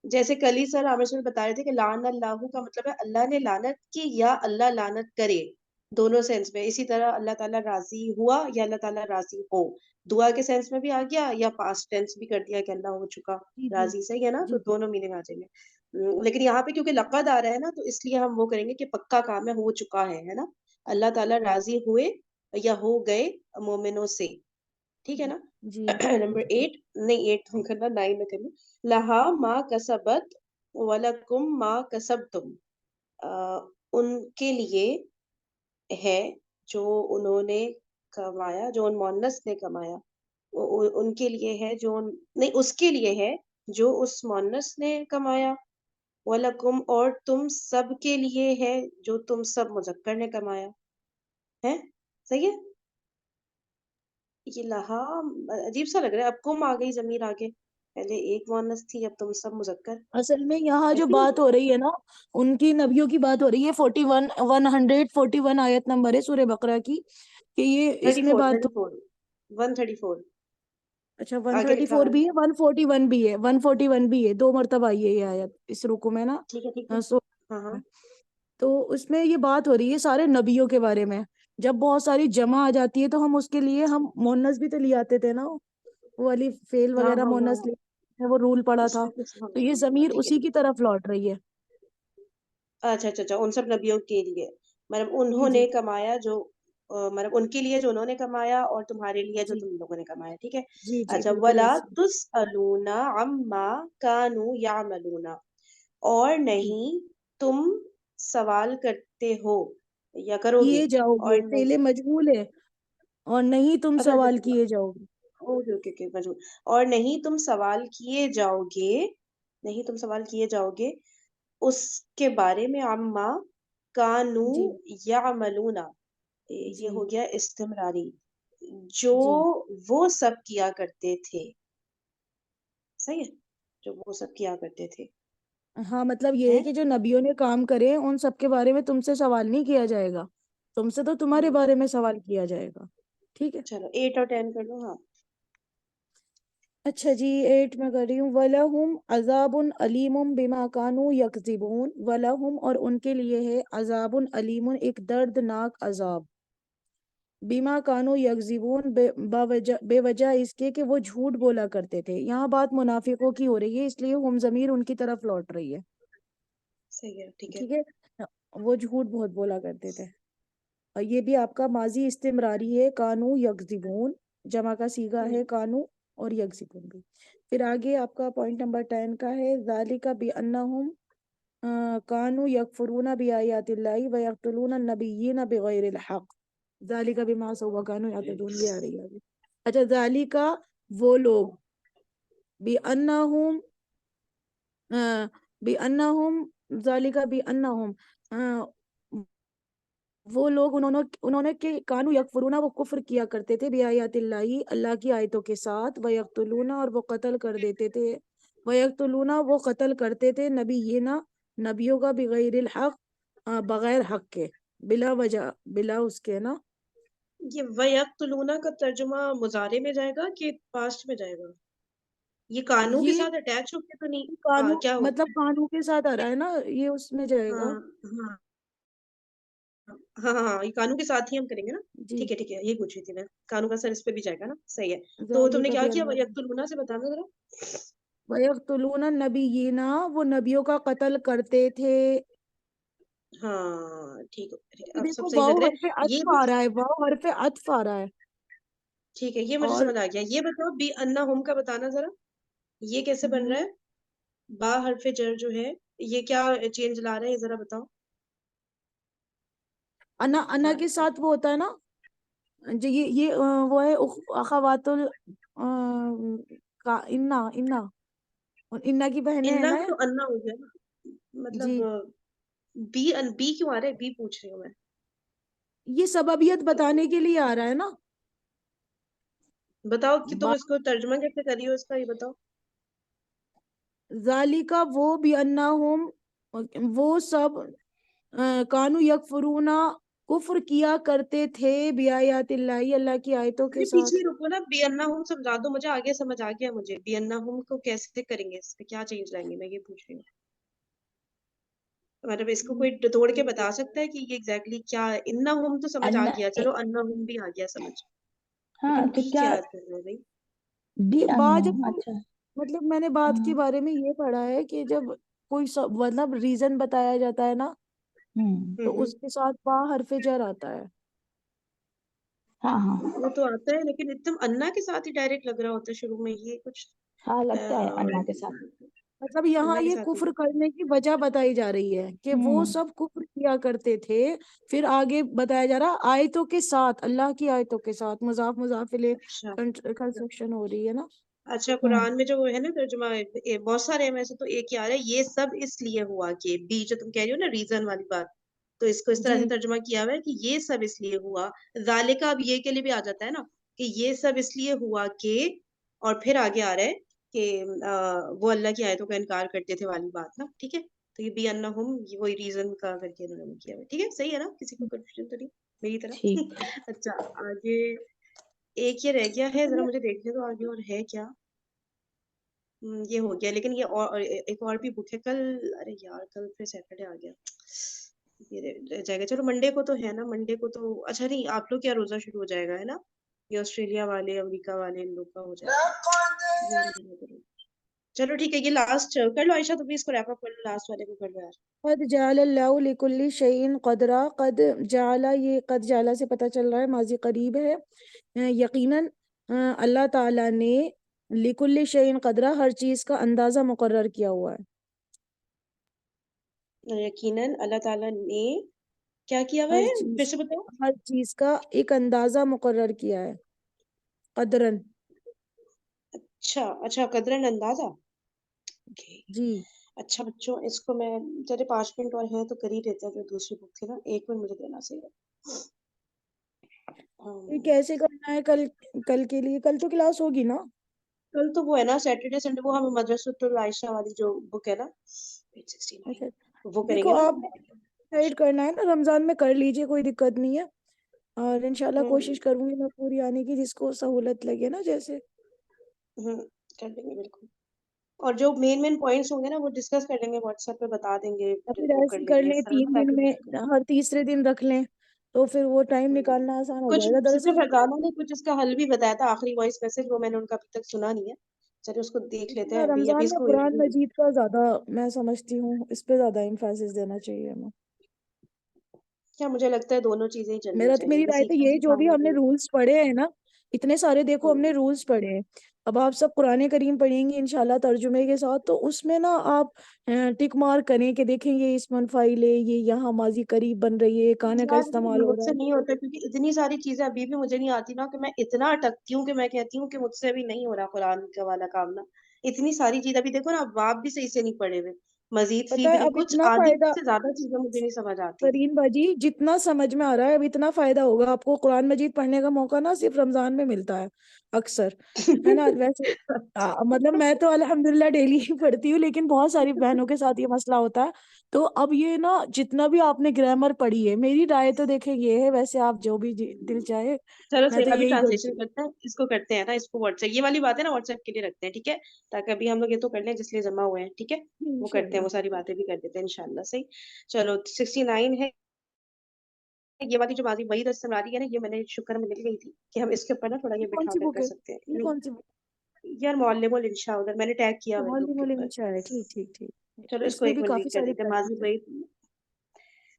جیسے کل ہی سر عامر سر بتا رہے تھے کہ لعن اللہ کا مطلب ہے اللہ نے لعنت کی یا اللہ لعنت کرے، دونوں سینس میں، اسی طرح اللہ تعالیٰ راضی ہوا یا اللہ تعالیٰ راضی ہو، دعا کے سینس میں بھی آ گیا یا پاسٹ ٹینس بھی کر دیا کہ اللہ ہو چکا جی جی راضی، صحیح ہے نا، تو جی دونوں میننگ آ جائیں گے۔ لیکن یہاں پہ کیونکہ لقد آ رہا ہے نا تو اس لیے ہم وہ کریں گے کہ پکا کام ہے، ہو چکا ہے نا، اللہ تعالیٰ راضی ہوئے یا ہو گئے مومنوں سے، ٹھیک ہے نا۔ جی نمبر 8 نہیں 8 تم کرنا، 9 میں کرنا۔ لہا ما کسبت ولکم ما کسبتم، ان کے لیے ہے جو انہوں نے کمایا، جو ان مونس نے کمایا، ان کے لیے ہے جو نہیں اس کے لیے ہے جو اس مونس نے کمایا، ولکم اور تم سب کے لیے ہے جو تم سب مذکر نے کمایا ہے، صحیح ہے۔ یہ لہا عجیب سا لگ رہا ہے، اب کم آ گئی ضمیر آگے، پہلے ایک مؤنث تھی اب تم سب مذکر، اصل میں یہاں آئی جو تھنک بات ہو رہی ہے نا ان کی نبیوں کی بات ہو رہی ہے، 141 آیت نمبر ہے سورہ بقرہ کی، کہ یہ اس میں 34 بات 34 134 اچھا آگے لکھا 134 ہوا ہے، بھی ہے، 141 بھی ہے، 141 بھی ہے، 2 مرتبہ آئی ہے یہ آیت اس رکو میں نا۔ ٹھیک ہے ہاں ہاں تو اس میں یہ بات ہو رہی ہے سارے نبیوں کے بارے میں، جب بہت ساری جمع آ جاتی ہے تو ہم اس کے لیے ہم مونس بھی تو لے آتے تھے نا، وہ والی فیل ہاں وغیرہ ہاں ہاں مونس لے، وہ رول پڑا اس تھا، میں کچھ ہاں تو یہ ہاں ضمیر ٹھیک اسی کی ہے طرف لوٹ رہی ہے۔ اچھا اچھا اچھا، ان سب نبیوں کے لیے، مطلب جی انہوں جی نے کمایا جو مطلب ان کے لیے جو انہوں نے کمایا اور تمہارے لیے جو جی تم لوگوں نے کمایا، ٹھیک ہے۔ جی جی اچھا بالکل ولا ایسے تسألون عما كانوا يعملون، اور جی نہیں تم سوال کرتے ہو یا کرو گے، کیے جاؤ اور گے، نہیں فعل مجہول ہے، اور نہیں تم اچھا سوال اچھا کیے جاؤ گے۔ اوکے مجھول، اور نہیں تم سوال کیے جاؤ گے، نہیں تم سوال کیے جاؤ گے اس کے بارے میں، عما کانو جی یعملون، یہ جی ہو گیا استمراری، جو جی وہ سب کیا کرتے تھے، صحیح ہے، جو وہ سب کیا کرتے تھے ہاں مطلب یہ ہے ہیں۔ کہ جو نبیوں نے کام کرے ان سب کے بارے میں تم سے سوال نہیں کیا جائے گا، تم سے تو تمہارے بارے میں سوال کیا جائے گا، ٹھیک ہے۔ چلو 8 اور 10 کر لو، ہاں اچھا جی 8 میں کر رہی ہوں، وَلَهُمْ عَذَابٌ عَلِيمٌ بِمَا كَانُوا يَكْذِبُونَ، وَلَهُمْ اور ان کے لیے ہے عذاب علیم ایک دردناک عذاب، بیما کانو یکذبون بے وجہ اس کے کہ وہ جھوٹ بولا کرتے تھے، یہاں بات منافقوں کی ہو رہی ہے اس لیے ہم ضمیر ان کی طرف لوٹ رہی ہے۔ صحیح ہے، ٹھیک ہے. ٹھیک ہے، وہ جھوٹ بہت بولا کرتے تھے. اور یہ بھی آپ کا ماضی استمراری ہے، کانو یکذبون، جمع کا صیغہ ہے کانو اور یکذبون بھی. پھر آگے آپ کا پوائنٹ نمبر 10 کا ہے ذالک بانہم کانو یکفرون بآیات اللہ ویقتلون النبیین بغیر الحق. ذالک بما عصوا وکانوا یعتدون، یہ آ رہی ہے آگے. اچھا، ذالک وہ لوگ، بانہم بانہم ذالک بانہم وہ لوگ انہوں نے کہ کانو یکفرون، وہ کفر کیا کرتے تھے بآیات اللہ، اللہ کی آیتوں کے ساتھ، ویقتلون اور وہ قتل کر دیتے تھے، ویقتلون وہ قتل کرتے تھے نبینا نبیوں کا بغیر الحق بغیر حق کے، بلا وجہ، بلا اس کے نا. یہ وَيَقْتُلُونَ کا ترجمہ مضارع میں جائے گا کہ پاسٹ میں جائے گا؟ یہ کانوں کے یہ ساتھ اٹیچ ہو کے تو نہیں قانون کیا ہو؟ مطلب قانون کے ساتھ آ رہا ہے نا، یہ اس میں جائے گا. ہاں ہاں ہاں ہاں، یہ کانوں کے ساتھ ہی ہم کریں گے نا. جی، ٹھیک ہے ٹھیک ہے، یہ پوچھ رہی تھی میں، کانوں کا سر اس پہ بھی جائے گا نا. صحیح ہے. تو تم نے ذالک کیا کیا؟ بأنہم وَيَقْتُلُونَ سے بتانا ذرا. وَيَقْتُلُونَ النَّبِيِّينَ، وہ نبیوں کا قتل کرتے تھے. ہاں ٹھیک ہے ٹھیک ہے، یہ اب دیکھو سب صحیح واؤ لگ رہا حرف ہے. یہ عطف آ رہا ہے، واؤ حرف عطف آ رہا ہے. ٹھیک ہے، یہ مجھے اور سمجھ آ گیا. یہ بتاؤ بی انہم کا بتانا ذرا، یہ کیسے بن رہا ہے؟ با حرف جر جو ہے یہ کیا چینج لا رہا ہے، یہ ذرا بتاؤ. انا کے ساتھ وہ ہوتا ہے نا، جو یہ وہ ہے اخوات انا اور انا کی بہنیں ہیں انا نا. تو انا ہو گیا نا، مطلب جی، بی کیوں آ رہا ہے؟ بی پوچھ رہی ہوں میں. یہ سببیت بتانے کے لیے آ رہا ہے نا. بتاؤ کہ تم با اس کو ترجمہ کیسے کری ہو اس کا، یہ بتاؤ. ذالکا وہ بانہم وہ سب کانو یکفرون کفر کیا کرتے تھے بیایات اللہ، اللہ کی آیتوں کے مجھے ساتھ. پیچھے رکو نا، بی انہم سمجھا دو مجھے، آگے سمجھ آ گیا مجھے. بی انہم کو کیسے کریں گے، اس پہ کیا چینج لائیں گے، میں یہ پوچھ رہی ہوں. مطلب اس کو کوئی توڑ کے بتا سکتا ہے کہ یہ ایگزیکٹلی کیا ہے؟ انہم تو سمجھ آ گیا، چلو انہم بھی آ گیا سمجھ، ہاں لیکن تو بی کیا کیا کر رہے ہو بھائی؟ بی یہ با جب انہم؟ اچھا. مطلب میں نے بات کے ہاں. بارے میں یہ پڑھا ہے کہ جب کوئی مطلب ریزن بتایا جاتا ہے نا، ہوں. تو اس کے ساتھ با حرف جر آتا ہے. ہاں ہاں وہ تو آتا ہے، لیکن ایک دم انا کے ساتھ ہی ڈائریکٹ لگ رہا ہوتا ہے شروع میں، یہ کچھ ہاں لگتا ہے اللہ کے ساتھ. مطلب یہاں انا کے یہ ساتھ کفر نہیں. کرنے کی وجہ بتائی جا رہی ہے کہ وہ ہوں. سب کفر کیا کرتے تھے. پھر آگے بتایا جا رہا آیتوں کے ساتھ، اللہ کی آیتوں کے ساتھ، مضاف مضاف الیہ اچھا کنسٹرکشن ہو رہی ہے نا. اچھا، ہوں. قرآن میں جو ہے نا ترجمہ بہت سارے ہیں ویسے، تو ایک ہی آ رہا ہے یہ سب اس لیے ہوا کہ بی جو تم کہہ رہی ہو نا ریزن والی بات، تو اس کو اس طرح جی، سے ترجمہ کیا ہوا ہے کہ یہ سب اس لیے ہوا. ذالکہ اب یہ کے لیے بھی آ جاتا ہے نا کہ یہ سب اس لیے ہوا کہ، اور پھر آگے آ رہا ہے کہ وہ اللہ کی آیتوں کا انکار کرتے تھے والی بات نا. ٹھیک ہے، تو یہ بی انہم وہی ریزن کا کر کے انہوں نے کیا ہوا ہے. ٹھیک ہے، صحیح ہے نا، کسی کو کنفیوژن تو نہیں میری ٹھیک. طرح؟ اچھا آگے ایک یہ رہ گیا ہے، ذرا مجھے دیکھنے دو آگے اور ہے کیا. یہ ہو گیا، لیکن یہ اور ایک اور بھی بک ہے کل. ارے یار کل پھر سیٹرڈے آ گیا، یہ رہ جائے گا. چلو منڈے کو تو ہے نا، منڈے کو تو اچھا نہیں، آپ لوگ کیا روزہ شروع ہو جائے گا ہے نا، یہ آسٹریلیا والے امریکہ والے ان لوگ کا ہو جائے گا یہ ہم نہیں کریں. چلو ٹھیک ہے، یہ لاسٹ کر لو عائشہ، تم بھی اس کو ریپ اپ کر لو، لاسٹ والے کو کر لو یار. قد جعل اللہ لکل شیء قدرا. قد جعل، یہ قد جعل سے پتہ چل رہا ہے ماضی قریب ہے. یقیناً اللہ تعالیٰ نے لکل شیء قدرا، ہر چیز کا اندازہ مقرر کیا ہوا ہے. یقیناً اللہ تعالیٰ نے کیا کیا ہوا ہے، پھر سے بتاؤ. ہر چیز کا ایک اندازہ مقرر کیا ہے، قدرن. اچھا اچھا، قدرن اندازہ. جی، اچھا بچوں، اس کو میں چلے 5 منٹ اور ہیں تو کر ہی دیتے ہیں، جو دوسری بک تھی نا 1 منٹ مجھے دینا صحیح ہے. یہ کیسے کرنا ہے کل کے لیے؟ کل تو کلاس ہوگی نا؟ کل تو وہ ہے نا سیٹرڈے سنڈے، وہ ہم مدرسۃ العائشہ والی جو بک ہے نا 869 اچھا، وہ کریں دیکھو گے نا. آپ نے ڈیسائیڈ کرنا ہے نا، رمضان میں کر لیجئے، کوئی دقت نہیں ہے. اور انشاءاللہ کوشش کروں گی میں پوری آنے کی، جس کو سہولت لگے نا جیسے. کر لیں گے بالکل. اور جو مین پوائنٹس ہوں گے نا وہ ڈسکس کر لیں گے، واٹس ایپ پہ بتا دیں گے، یا پھر وہ کر ایسے لیں کر گے لیں اس طرح 3 نا دن میں، تاکہ ہر تیسرے دن رکھ لیں، تو پھر وہ ٹائم نکالنا آسان ہو کچھ جائے گا. سسٹر دراصل فرزانہ نے کچھ اس کا حل بھی بتایا تھا، آخری وائس میسج وہ میں نے ان کا ابھی تک سنا نہیں ہے، چلو اس کو دیکھ لیتے ہیں اتنا ابھی رمضان اس میں کو قرآن مجید کا زیادہ میں سمجھتی ہوں اس پہ زیادہ امفاسس دینا چاہیے ہمیں. کیا مجھے لگتا ہے دونوں چیزیں ہی چلنی میری چاہیے، رائے تو سیکھنا یہی، جو بھی سکھانا ہم نے بھی. رولز پڑھے ہیں نا، اتنے سارے دیکھو ہم نے ہوں، رولز پڑھے ہیں. اب آپ سب قرآن کریم پڑھیں گے انشاءاللہ ترجمے کے ساتھ، تو اس میں نا آپ ٹک مارک کریں کہ دیکھیں یہ اسم فاعل ہے، یہ یہاں ماضی قریب بن رہی ہے، کانے کا یار استعمال ہو مجھ رہا سے ہے. نہیں ہوتا کیونکہ اتنی ساری چیزیں ابھی بھی مجھے نہیں آتی نا، کہ میں اتنا اٹکتی ہوں کہ میں کہتی ہوں کہ مجھ سے بھی نہیں ہو رہا قرآن کا والا کام نا. اتنی ساری چیز ابھی دیکھو نا، اب آپ بھی صحیح سے نہیں پڑھے ہوئے، مزید فی پتہ ہے بھی نہیں، اب کچھ اتنا آدھی فائدہ، سے زیادہ چیزیں مجھے نہیں سمجھ آتی. فرین باجی جتنا سمجھ میں آ رہا ہے اب اتنا فائدہ ہوگا آپ کو. قرآن مجید پڑھنے کا موقع نا صرف رمضان میں ملتا ہے اکثر، ہے نا. ویسے مطلب میں تو الحمدللہ ڈیلی ہی پڑھتی ہوں، لیکن بہت ساری بہنوں کے ساتھ یہ مسئلہ ہوتا ہے. تو اب یہ نا جتنا بھی آپ نے گرامر پڑھی ہے، میری رائے تو دیکھیں یہ ہے، ویسے آپ جو بھی دل چاہے، چلو میں تو صحیح، ابھی یہی کرتی ٹرانسلیشن کرتے ہیں اس کو، کرتے ہیں نا اس کو واٹس ایپ، یہ والی بات ہے نا واٹس ایپ کے لیے رکھتے ہیں، ٹھیک ہے، تاکہ ابھی ہم لوگ یہ تو کر لیں جس لیے جمع ہوئے ہیں، ٹھیک ہے. ہوں وہ کرتے ہیں، انشاءاللہ. وہ ساری باتیں بھی کر دیتے ہیں انشاءاللہ. صحیح. چلو 69 ہے یہ والی جو ماضی وحید استمراری ہے نا، یہ میں نے شکر میں مل گئی تھی کہ ہم اس کے اوپر نا تھوڑا یہ یہ کون بٹھا سی کر بک کر ہے؟ سکتے یہ ہیں. کون سی بک؟ یار معلم الانشاء ادھر میں نے ٹیگ کیا ہوا ہے گروپ معلم کے اوپر. الانشاء ہے، ٹھیک ٹھیک ٹھیک. چلو اس اس کو میں ایک بھی منٹ کافی ریڈ کر ساری دیتے ہیں. ماضی پریکٹس ہے. وحید،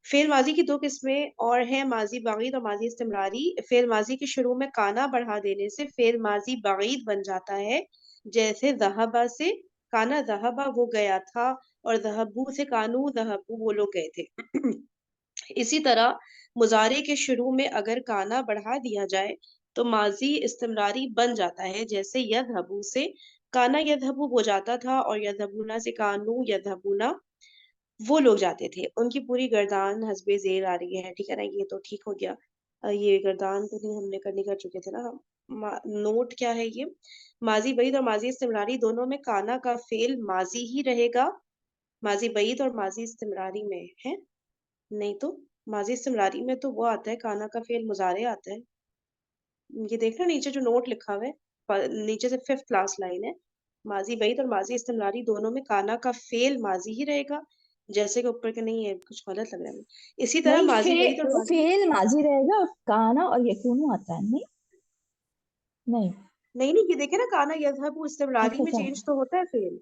فعل ماضی کی دو قسمیں اور ہیں، ماضی بعید اور ماضی استمراری. فعل ماضی کے شروع میں کانا بڑھا دینے سے فعل ماضی بعید بن جاتا ہے، جیسے ذہبا سے کانا ذہبا وہ گیا تھا، اور ذہبو سے کانو ذہبو وہ لوگ گئے تھے. اسی طرح مضارع کے شروع میں اگر کانا بڑھا دیا جائے تو ماضی استمراری بن جاتا ہے، جیسے یذهبو سے کانا یذهبو وہ جاتا تھا، اور یذهبونا سے کانو یذهبونا وہ لوگ جاتے تھے. ان کی پوری گردان حسب زیر آ رہی ہے، ٹھیک ہے نا، یہ تو ٹھیک ہو گیا. یہ گردان تو نہیں ہم نے کرنی کر چکے تھے نا. نوٹ کیا ہے یہ، ماضی بعید اور ماضی استمراری دونوں میں کانا کا فعل ماضی ہی رہے گا. ماضی بعید اور ماضی استمراری میں ہے نہیں، تو ماضی استمراری میں تو وہ آتا ہے کانا کا فعل مضارع آتا ہے. یہ دیکھ رہے نیچے جو نوٹ لکھا ہوا ہے، نیچے سے 5th کلاس لائن ہے، ماضی بعید اور ماضی استمراری دونوں میں کانا کا فعل ماضی ہی رہے گا. جیسے کہ اوپر کے نہیں ہے، کچھ غلط لگ رہا ہے. اسی طرح نہیں، ماضی بعید اور ماضی، فعل ماضی رہے گا، کانا اور یکونو آتا ہے. نہیں نہیں نہیں یہ دیکھیں نا، کانا یذهب استمراری اچھا میں اچھا. چینج تو ہوتا ہے فعل.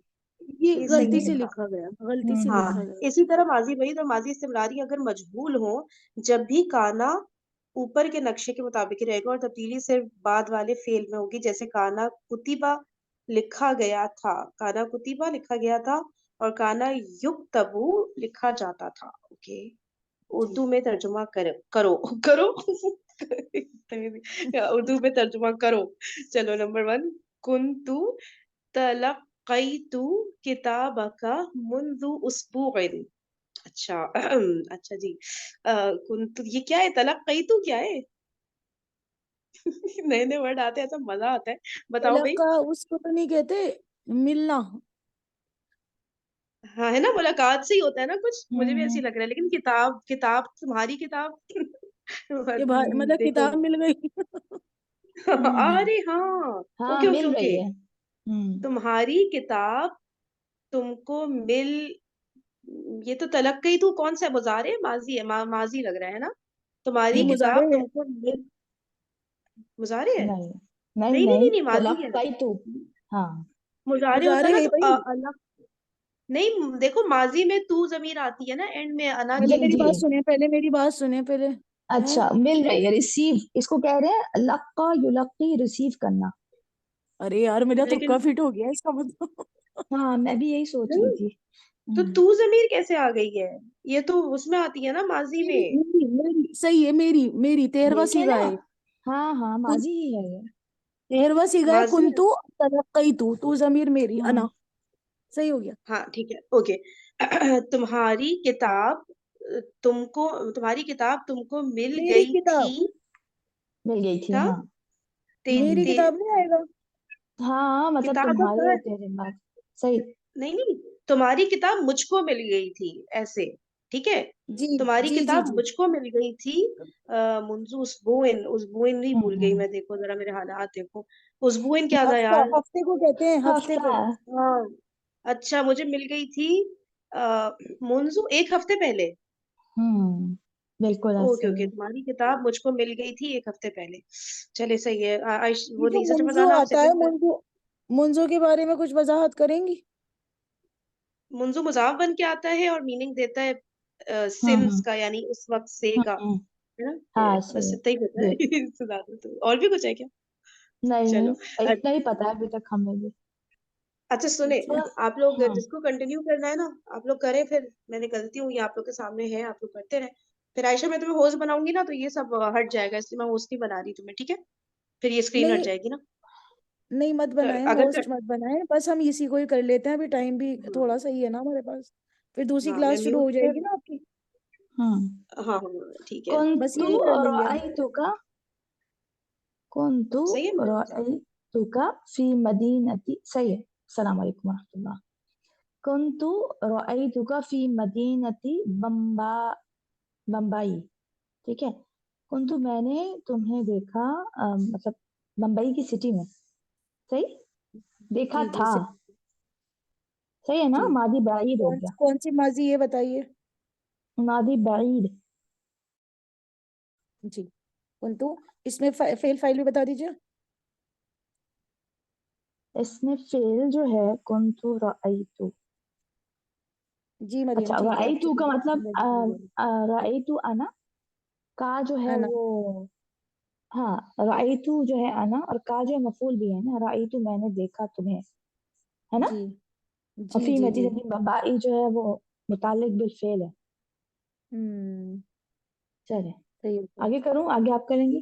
یہ یہ صحیح غلطی نہیں سے لکھا. لکھا گیا، غلطی سے ہاں لکھا گیا. اسی طرح ماضی بعید اور ماضی استمراری اگر مجهول ہو، جب بھی کانا اوپر کے نقشے کے مطابق ہی رہے گا، اور تبدیلی صرف بعد والے فعل میں ہوگی، جیسے کانا کتبہ لکھا گیا تھا، کانا کتبہ لکھا گیا تھا، اور کانا یکتبو لکھا جاتا تھا. اوکے، جی. اردو میں ترجمہ کرو کرو اردو میں ترجمہ کرو. چلو نمبر 1، کنتو تلقیتو کتابک منذ اسبوع. اچھا اچھا جی. کنتو یہ کیا ہے، تلقیتو کیا ہے؟ نئے نئے ورڈ آتے ہیں، ایسا مزہ آتا ہے. بتاؤ بھائی. کا اس کو تو نہیں کہتے ملنا. ہاں ہے نا، ملاقات سے ہی ہوتا ہے نا کچھ، مجھے بھی ایسے ہوں ہی لگ رہا ہے. لیکن کتاب تمہاری کتاب مطلب دیکھو. کتاب مل گئی. ہوں. ارے ہاں، ہاں اوکے اوکے مل اوکے. رہی ہے. تمہاری کتاب تم کو مل، یہ تو تلقی تو کون سا مضارع ہے، ماضی ہے، ماضی لگ رہا ہے نا. یہ تمہاری مظاہرے کتاب ہے. تم کو مل، مضارع ہے. نہیں نہیں نہیں نہیں نہیں نہیں نہیں ماضی ہے. تلقیتو. ہاں مضارع ہوتا مظاہرے ہے نا ہے تو بھائی. الگ. نہیں دیکھو، ماضی میں تو ضمیر آتی ہے نا اینڈ میں، انا جی مطلب کی میری جی. بات سنیں پہلے، میری بات سنیں پہلے. ہیں؟ اچھا مل رہی ہے، ریسیو اس کو کہہ رہے ہیں، لقا یلقی ریسیو کرنا. ارے یار میرا لیکن تکا فٹ ہو گیا اس کا مطلب. ہاں میں بھی یہی سوچ رہی نہیں، تھی. تو ضمیر کیسے آ گئی ہے؟ یہ تو اس میں آتی ہے نا ماضی میں. میری صحیح ہے، میری 13واں دیکھیں سیگا نا، ہے. ہاں ہاں ماضی ہی ہے یہ. 13واں سیگا ہے، ماضی ہے. کنتو تلقیتو، تو ضمیر میری ہاں انا. صحیح ہو گیا. ہاں ٹھیک ہے اوکے. تمہاری کتاب تمہاری کتاب تم کو مل میری گئی تھی. کتاب، مل گئی تھی. ہاں ہاں میری ہوں. کتاب نہیں آئے گا. ہاں مطلب کتاب کا تمہارے کہاں اور ہے؟ تیرے بات صحیح. نہیں نہیں، تمہاری کتاب مجھ کو مل گئی تھی ایسے، ٹھیک ہے. جی تمہاری جی جی کتاب جی. مجھ کو مل گئی تھی منذ اسبوعن نہیں بھول گئی ہوں. میں، دیکھو ذرا میرے حالات دیکھو. اسبوعن کیا تھا ہفتہ، یار؟ ہفتے کو کہتے ہیں، ہفتے ہفتہ. کو. ہاں اچھا، مجھے مل گئی تھی منذ ایک ہفتے پہلے. ہوں بالکل اوکے ایسے اوکے، ہی. تمہاری کتاب مجھ کو مل گئی تھی ایک ہفتے پہلے. چلے صحیح ہے. وہ یہ جو نہیں، سچ منزو بتانا آپ سے آتا ہے، پھر منزو منزو کے بارے میں کچھ وضاحت کریں گی؟ منزو مضاف بن کے آتا ہے اور میننگ دیتا ہے سنس کا، یعنی اس وقت سے کا، ہے نا؟ ہاں بس صحیح اتنا ہی پتا ہے اس سے زیادہ تو اور بھی کچھ ہے کیا؟ نہیں چلو اتنا ہی پتا ہے ابھی تک ہمیں بھی. اچھا سنیں، اچھا آپ لوگ ہاں جس کو کنٹینیو کرنا ہے نا آپ لوگ کریں، پھر میں نکلتی ہوں، یہ آپ لوگ کے سامنے ہے، آپ لوگ کرتے رہیں. پھر عائشہ میں تمہیں ہوسٹ بناؤں گی نا تو یہ سب ہٹ جائے گا، اس لیے میں ہوسٹ نہیں بنا رہی تمہیں، ٹھیک ہے؟ پھر یہ اسکرین ہٹ نہیں جائے گی نا. نہیں مت بنائیں، اگر ہوسٹ مت بنائیں، بس ہم اسی کو ہی کر لیتے ہیں، ابھی ٹائم بھی تھوڑا سا ہی ہے نا ہمارے پاس، پھر دوسری ہاں میں کلاس شروع میوٹ ہو جائے پہ، گی نا آپ کی. ہاں ہاں ہاں ٹھیک ہے. بس كنت یہی کر لیں گے ہم. رأيتك كنت صحیح ہے. رأيتك في مدينة سيء. السلام عليكم ورحمة الله. كنت رأيتك في مدينة بمبئی. ٹھیک ہے، کنتو میں نے تمہیں دیکھا مطلب بمبئی کی سٹی میں. صحیح، دیکھا جی جی تھا. صحیح ہے نا، جی ماضی بعید ہو گیا. کون سی ماضی یہ بتائیے. ماضی بعید. جی کنتو، اس میں فعل فاعل بھی بتا دیجیے. اس میں فعل جو ہے کنتو رأیتو. جی مریم اچھا، ٹھیک ہے، آپ رأیتو کا مطلب چلیے. رأیتو انا کا جو ہے انا وہ، ہاں رأیتو جو ہے انا، اور کا جو ہے مفعول بھی ہے نا. رأیتو میں نے دیکھا تمہیں، ہے نا. جی اور جی فی جی جی. مدینہ بمبئی جو ہے وہ متعلق بالفعل ہے. ہوں چلے صحیح ہے. آگے کروں، آگے آپ کریں گی.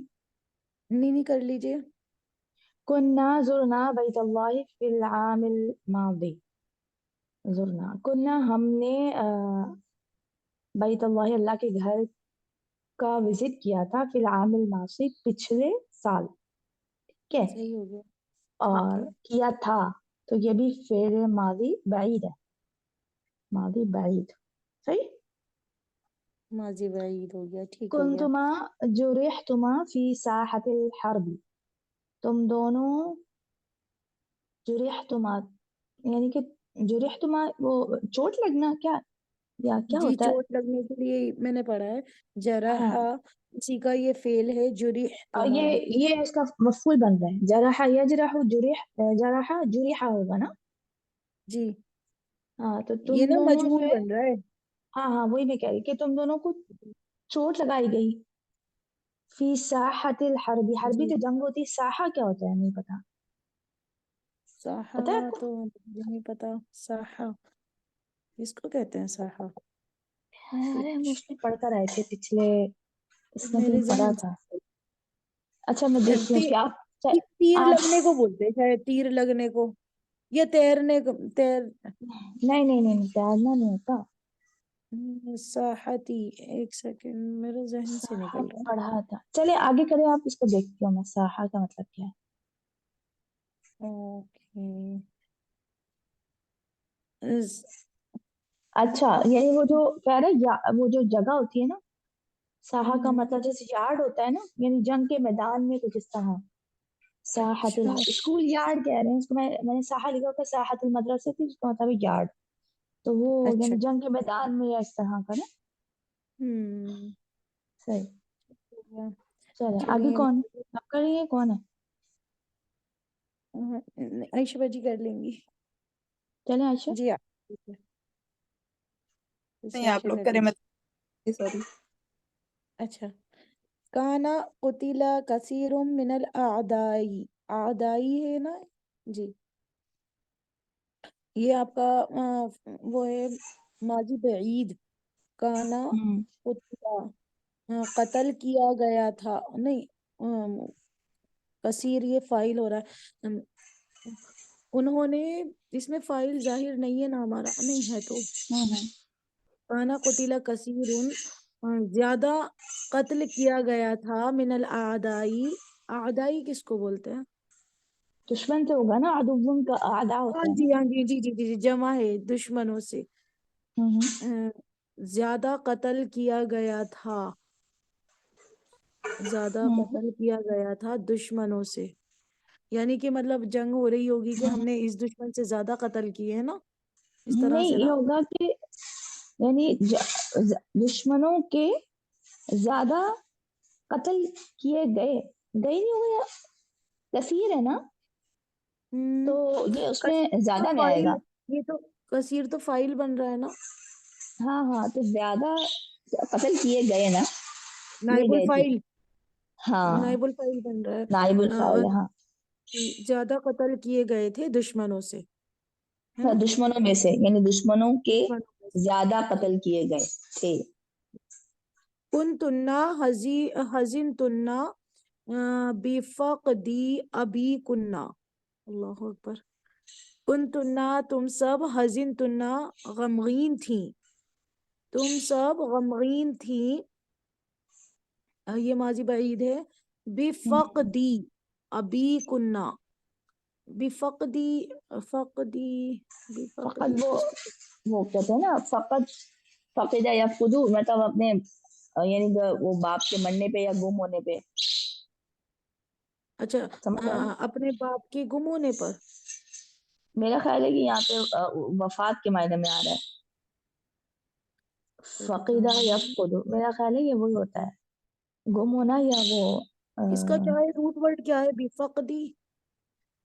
نہیں کر لیجیے. كنا زرنا بیت اللہ فی العام الماضی. زرنا كنا ہم نے بیت اللہ اللہ کے گھر کا وزٹ کیا تھا، فی العام الماضی پچھلے سال. ٹھیک ہے، صحیح ہو گیا. ٹھیک اور ہے. کیا تھا تو یہ بھی فعل ماضی بعید ہے. ماضی بعید. صحیح. ماضی بعید ہو گیا، ٹھیک ہو گیا. کنتما جرحتما فی ساحت الحرب. تم دونوں جرحتما یعنی کہ جرحتما وہ چوٹ لگنا کیا، یا کیا جی ہوتا ہے؟ چوٹ لگنے کے لیے میں نے پڑھا ہے ہاں جرحا، اسی کا یہ فعل ہے جرحتما. یہ اس کا مفعول بن رہا ہے. جرح یجرح جرح، جرح جرح ہوگا نا. جی ہاں تو تم یہ نا دونوں جو مجہول ہے، بن رہا ہے. ہاں ہاں وہی میں کہہ رہی کہ تم دونوں کو چوٹ لگائی گئی فی ساحت الحرب. حربی جی تو جنگ ہوتی ہے. ساحہ کیا ہوتا ہے نہیں پتا، ساحا پتا ہے آپ کو؟ تو مجھے نہیں پتا. ساحا اس کو کہتے ہیں ساحا. ارے ہم اس کچھ میں پڑھتا رہے تھے پچھلے، اس میں میرے کہیں پڑھا ذہن تھا. اچھا میں دیکھتی ہوں اس سے کے تیر آپ لگنے کو بولتے ہیں شاید، تیر لگنے کو یا تیرنے کو. نہیں نہیں نہیں تیرنا نہیں ہوتا. ساحتی، ایک سیکنڈ میرے ذہن سے ساحہ نکل رہا پڑھا تھا. چلے آگے کریں، آپ اس کو دیکھتی ہوں میں ساحہ کا مطلب کیا ہے. ہے. اوکے. اچھا یعنی وہ جو کہہ رہے وہ جو جگہ ہوتی ہے نا، ساحہ کا ہوں، مطلب جیسے یارڈ ہوتا ہے نا، یعنی جنگ کے میدان میں کچھ اس طرح. ساحت اچھا. اسکول یارڈ کہہ رہے ہیں اس کو. میں نے ساحہ لکھا تھا، ساحت المدرسہ تھی، اس کا مطلب یارڈ. تو وہ اچھا. یعنی جنگ کے میدان میں یا اس طرح کا نا. ہوں صحیح. چلے آگے چلیے کون، آپ کر رہی ہیں کون ہے؟ عائشہ باجی کر لیں گی. چلیں عائشہ. جی آپ ٹھیک ہے. نہیں آپ عائشہ لوگ کر کریں، لیں. میں سوری. اچھا. کانا قتلا کثیر من الاعدائی، اعدائی ہے نا. جی یہ آپ کا وہ ہے ماضی بعید. کانا ہوں قتلا، قتل کیا گیا تھا. نہیں کثیر یہ فاعل ہو رہا ہے. انہوں نے، اس میں فاعل ظاہر نہیں ہے نا ہمارا، نہیں ہے تو کانا قتلا کثیر، زیادہ قتل کیا گیا تھا من الاعدائی. اعدائی کس کو بولتے ہیں؟ دشمن سے ہوگا نا، عدوون کا اعدا ہاں ہوتا ہے نا. جی ہاں جی جی جی جی جی، جمع ہے دشمنوں سے. زیادہ قتل کیا گیا تھا، زیادہ قتل کیا گیا تھا دشمنوں سے. یعنی کہ مطلب جنگ ہو رہی ہوگی کہ ہم نے اس دشمن سے زیادہ قتل کیے ہیں نا، اس طرح نہیں سے یہ نا. ہوگا کہ یعنی دشمنوں کے زیادہ قتل کیے گئے. گئے نہیں ہوگا، کثیر ہے نا. تو یہ اس میں کثیر تو زیادہ نہیں آئے فائل، گا. یہ تو کثیر تو فائل بن رہا ہے نا. ہاں تو زیادہ قتل کیے گئے نا، نائب گئے تھے. الفائل، ہاں نائب الفائل بن رہا ہے. نائب الفاعل. ہاں زیادہ قتل کیے گئے تھے دشمنوں سے، ہے نا. دشمنوں میں سے، یعنی دشمنوں کے دشمنوں میں سے. زیادہ قتل کیے گئے تھے. کنتنا حزنتنا بفقدی ابی کننا. اللہ اکبر. کنتنا تم سب، حزنتنا غمگین تھیں، تم سب غمگین تھیں. یہ ماضی بعید ہے. بفقدی ابی کننا، بفقدی، فقدی، فقط بفقدی وہ کہتے ہیں نا فقدہ یا فقدو، مطلب اپنے یعنی وہ باپ کے مرنے پہ یا گم ہونے پہ. اچھا، سمجھ آئے؟ اپنے باپ کے گم ہونے پر. میرا خیال ہے کہ یہاں پہ وفات کے معنی میں آ رہا ہے فقیدہ یا فقدو. میرا خیال ہے یہ وہی ہوتا ہے، گم ہونا یا وہ اس کا کیا ہے روٹ ورڈ کیا ہے؟ بفقدی،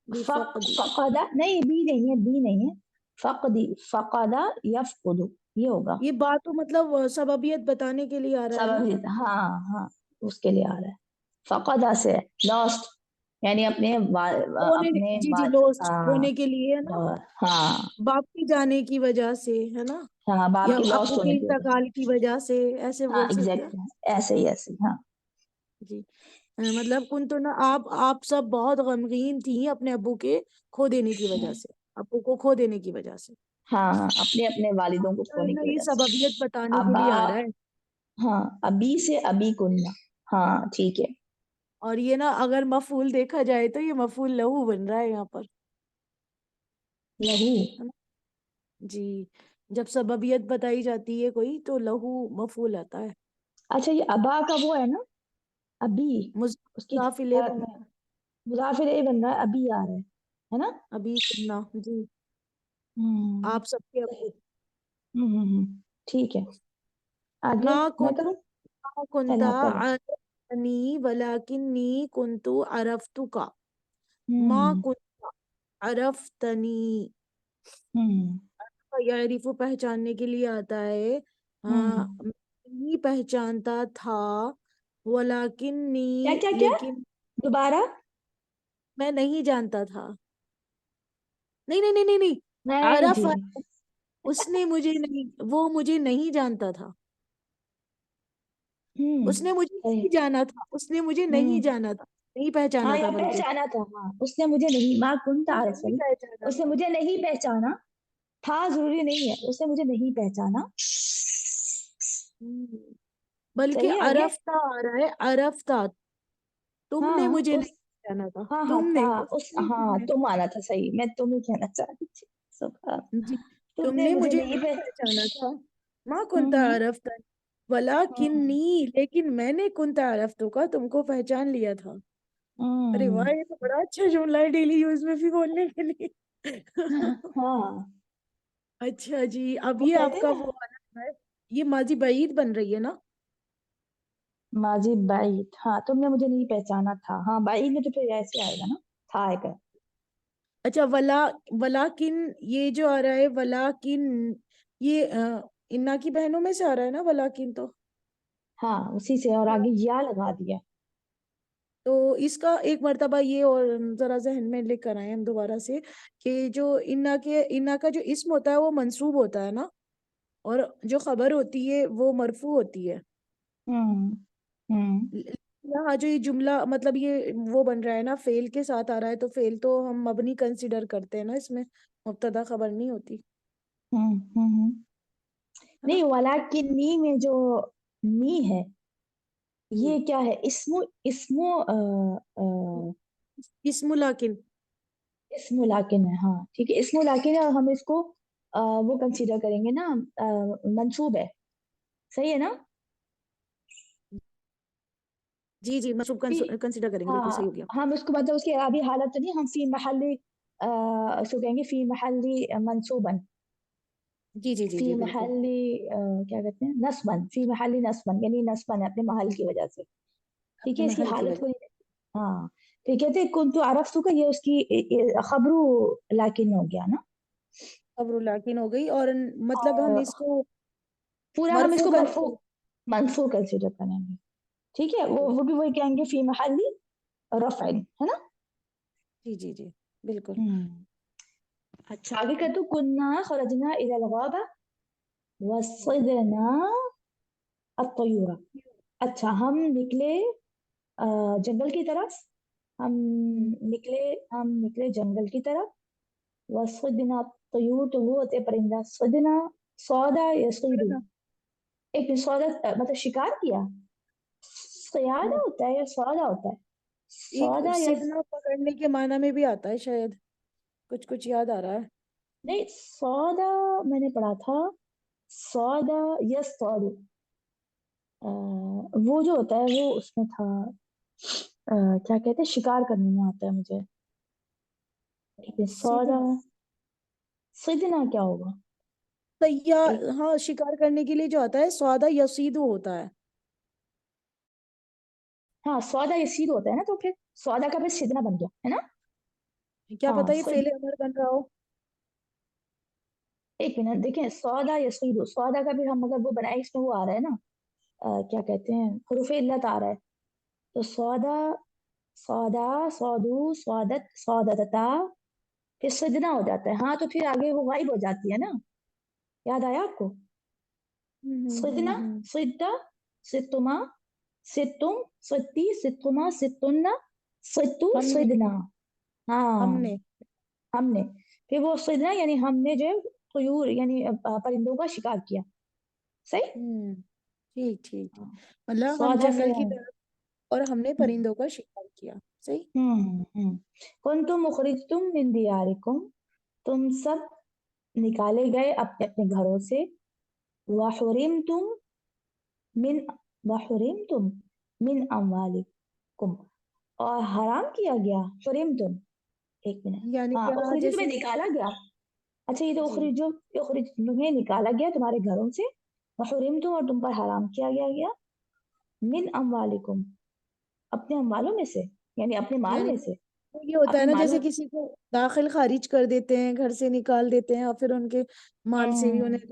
بفقدی. فقدہ نہیں، بی نہیں ہے، بی نہیں ہے. فقدی، فقدہ یفقدو یہ ہوگا. یہ بات تو مطلب سببیت بتانے کے لیے آ رہا ہے نا. سبب، ہاں اس کے لیے آ رہا ہے. فقدہ سے لاسٹ، یعنی اپنے جی لوسٹ ہونے کے لیے ہے نا، ہاں باپ کے جانے کی وجہ سے، ہے نا، ہاں باپ یا کی ابو لاسٹ کے ہونے کی وجہ انتقال کی وجہ سے، ایسے سے. ہاں بول سکتے ہیں. ایگزیکٹ، ایسے ہی ہاں. جی مطلب کنتنا آپ سب بہت غمگین تھی اپنے ابو کے کھو دینے کی وجہ سے، ابو کو کھو دینے کی وجہ سے. ہاں اپنے والدوں کو کھونے کی یہ وجہ سے. سببیت بتانے کے ابا، لیے آ رہا ہے. ہاں ابی سے ابی کننا. ہاں ٹھیک ہے. اور یہ نا اگر مفعول دیکھا جائے تو یہ مفعول لہو بن رہا ہے یہاں پر. لہو، ہے نا؟ جی جب سببیت بتائی جاتی ہے کوئی تو لہو مفعول آتا ہے. اچھا یہ ابا کا وہ ہے نا، ابی، اس کی مضاف الیہ بن رہا ہے. مضاف الیہ بن رہا ہے، ابی آ رہا ہے نا. ابھی کننا، جی ہوں آپ سب کے ابو. ٹھیک ہے. آگے ما میں کروں؟ كنت چل آپ کرو. عرفتني ولكني كنت عرفتك. ما ہوں كنت عرفتني. ہوں یعرف پہچاننے کے لیے آتا ہے. ہوں میں نہیں پہچانتا تھا، ولکنی کیا لیکن دوبارہ؟ میں نہیں جانتا تھا. نہیں نہیں عرف، جی. اس نے مجھے نہیں، وہ مجھے نہیں جانتا تھا. اس نے مجھے صحیح. نہیں جانا تھا، اس نے مجھے نہیں جانا تھا، نہیں پہچانا ہاں تھا، یا بلکہ پہچانا تھا. ہاں اس نے مجھے نہیں، ماں کنت عارف، نہیں صحیح. پہچانا اس نے تھا. مجھے نہیں پہچانا تھا، ضروری نہیں ہے، اس نے مجھے نہیں پہچانا. بلکہ صحیح ہے. آگے عرفتہ آ رہا ہے، عرفتہ. تم نے ہاں مجھے اس، نہیں پہچانا تھا، ہاں تم تھا نے اس، ہاں تم آنا تھا. صحیح، میں تم ہی کہنا چاہ رہی تھی. سبحان. جی تم تم نے نے مجھے مجھے نہیں نہیں پہچانا تھا. ما ہوں کنت ہوں عرفتنی ولکنی، لیکن میں نے کنت عرفتک کا تم کو پہچان لیا تھا. ارے ہوں واہ، یہ تو بڑا اچھا جملہ ہے ڈیلی یوز میں بھی بولنے کے لیے. ہاں اچھا جی، اب وہ یہ کہتے آپ ہیں کا نا وہ والا ہے، یہ ماضی بعید بن رہی ہے نا. ماضی بعید. ہاں تم نے مجھے نہیں پہچانا تھا. ہاں بعید میں تو پھر ایسے آئے گا نا، تھا آئے گا. اچھا ولاکن، یہ جو آ رہا ہے ولاکن، یہ انا کی بہنوں میں سے آ رہا ہے نا ولاکن تو. ہاں اسی سے، اور آگے یا لگا دیا. تو اس کا ایک مرتبہ یہ اور ذرا ذہن میں لکھ کر آئے ہم دوبارہ سے، کہ جو انا کا جو اسم ہوتا ہے وہ منصوب ہوتا ہے نا، اور جو خبر ہوتی ہے وہ مرفوع ہوتی ہے. ہوں ہوں یہاں جو یہ جملہ مطلب یہ وہ بن رہا ہے نا، فعل کے ساتھ آ رہا ہے، تو فعل تو ہم مبنی کنسیڈر کرتے ہیں نا، اس میں مبتدا خبر نہیں ہوتی ہوں ہے نا. نہیں، ولاکنی میں جو نی ہے جی یہ کیا ہے؟ اسمو اسم لاکن. اسم لاکن ہے. ہاں ٹھیک ہے، اسم لاکن ہے، اور ہم اس کو وہ کنسیڈر کریں گے نا، منصوب ہے. صحیح ہے نا؟ جی منصوب کنسیڈر کریں گے، بالکل ہاں صحیح ہو گیا. ہم اس کو مطلب اس کی ابھی حالت تو نہیں، ہم فی محلی اس کو کہیں گے فی محلی منصوبن، فی جی بالکل. محلی کیا کہتے ہیں، نصبن، فی محلی نصبن، یعنی نصبن اپنے محل کی وجہ سے. ٹھیک اپنے ہے، اس کی محل کی حالت وجہ. کو. ہاں پھر کہتے ہیں کنتو عرفتو کا، یہ اس کی خبرو لیکن ہو گیا نا، خبر لیکن ہو گئی، اور مطلب ہم اور اس کو پورا ہم اس مرفوع کو منفوع کنسیڈر کریں گے، ٹھیک ہے، وہ بھی وہی کہیں گے فی محل رفع، ہے نا. جی جی جی بالکل. اچھا آگے کہ تو کننا خرجنا الى الغابة وصدنا الطیور. اچھا ہم نکلے جنگل کی طرف، ہم نکلے جنگل کی طرف. وصدنا الطیور، تو وہ ہوتے پرندہ، صدنا صودا یصید، ایک سودا مطلب شکار کیا، سیادہ ہوتا ہے یا سودا ہوتا ہے؟ ایک سودا یا سیدنا پکڑنے کے معنی میں بھی آتا ہے شاید، کچھ یاد آ رہا ہے. نہیں، سودا میں نے پڑھا تھا، سودا یا سود، وہ جو ہوتا ہے وہ اس میں تھا، کیا کہتے ہیں، شکار کرنے میں آتا ہے مجھے. سودا سیدنا کیا ہوگا؟ ہاں شکار کرنے کے لیے جو آتا ہے سودا یسیدو ہوتا ہے. ہاں سودا یسید ہوتا ہے نا، تو پھر سودا کا پھر سیدنا بن گیا ہے نا. کیا ہاں پتہ یہ فعل امر بن رہا ہو. ایک منٹ دیکھیں، سودا یسید، سودا کا بھی ہم اگر وہ بنائے، اس میں وہ آ رہا ہے نا، کیا کہتے ہیں، حروف علت آ رہا ہے، تو سودا سودو سوادت سودتا، پھر سجنا ہو جاتا ہے. ہاں تو پھر آگے وہ غائب ہو جاتی ہے نا، یاد آیا آپ کو؟ سجنا سجدہ ستما ستم ستی ستما ستنا ستو سجنا. ہاں ہم نے پھر وہ سجنا یعنی ہم نے جو طیور یعنی پرندوں کا شکار کیا. صحیح، ٹھیک ٹھیک ٹھیک، مطلب ہم سودا سے جنگل کی طرف اور ہم نے پرندوں کا شکار کیا. صحیح. کنتم اخرجتم من دیارکم، تم سب نکالے گئے اپنے اپنے گھروں سے. وحرمتم من اموالکم، اور حرام کیا گیا. حرمتم، ایک منٹ، یعنی ہاں کیا اخرج جیسے تمہیں نکالا گیا. اچھا یہ تو جی اخرج تمہیں نکالا گیا تمہارے گھروں سے. وحرمتم، اور تم پر حرام کیا گیا. من اموالکم، اپنے اموالوں میں سے، یعنی اپنے مال یعنی میں سے. یہ ہوتا ہے اپنے نا مالوں، جیسے کسی کو داخل خارج کر دیتے ہیں، گھر سے نکال دیتے ہیں، اور پھر ان کے مال سے بھی انہیں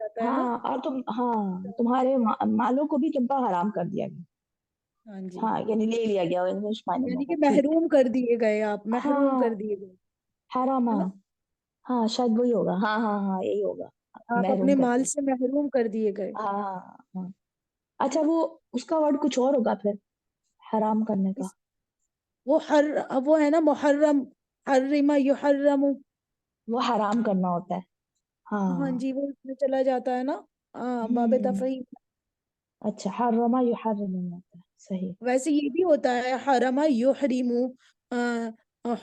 جاتا ہے نا. ہاں اور تمہارے مالوں کو بھی تم پر حرام کر دیا گیا. ہاں جی، ہاں یعنی لے لیا گیا اس معنی میں یعنی ہوگا. کہ ٹھیک، محروم کر دیے گئے، آپ محروم ہاں کر دیے گئے حرام، ہے نا. ہاں شاید وہی ہوگا. ہاں ہاں ہاں یہی ہوگا، آپ محروم اپنے کر مال دیا. سے محروم کر دیے گئے. ہاں ہاں ہاں. اچھا وہ اس کا ورڈ کچھ اور ہوگا پھر، حرام کرنے کا. وہ ہے نا محرم، حرم یحرم. وہ حرام کرنا ہوتا ہے. ہاں ہاں جی، وہ اس میں چلا جاتا ہے نا باب تفریح. اچھا حرم یحرم ہوتا ہے. صحیح. ویسے یہ بھی ہوتا ہے حرم یحرم،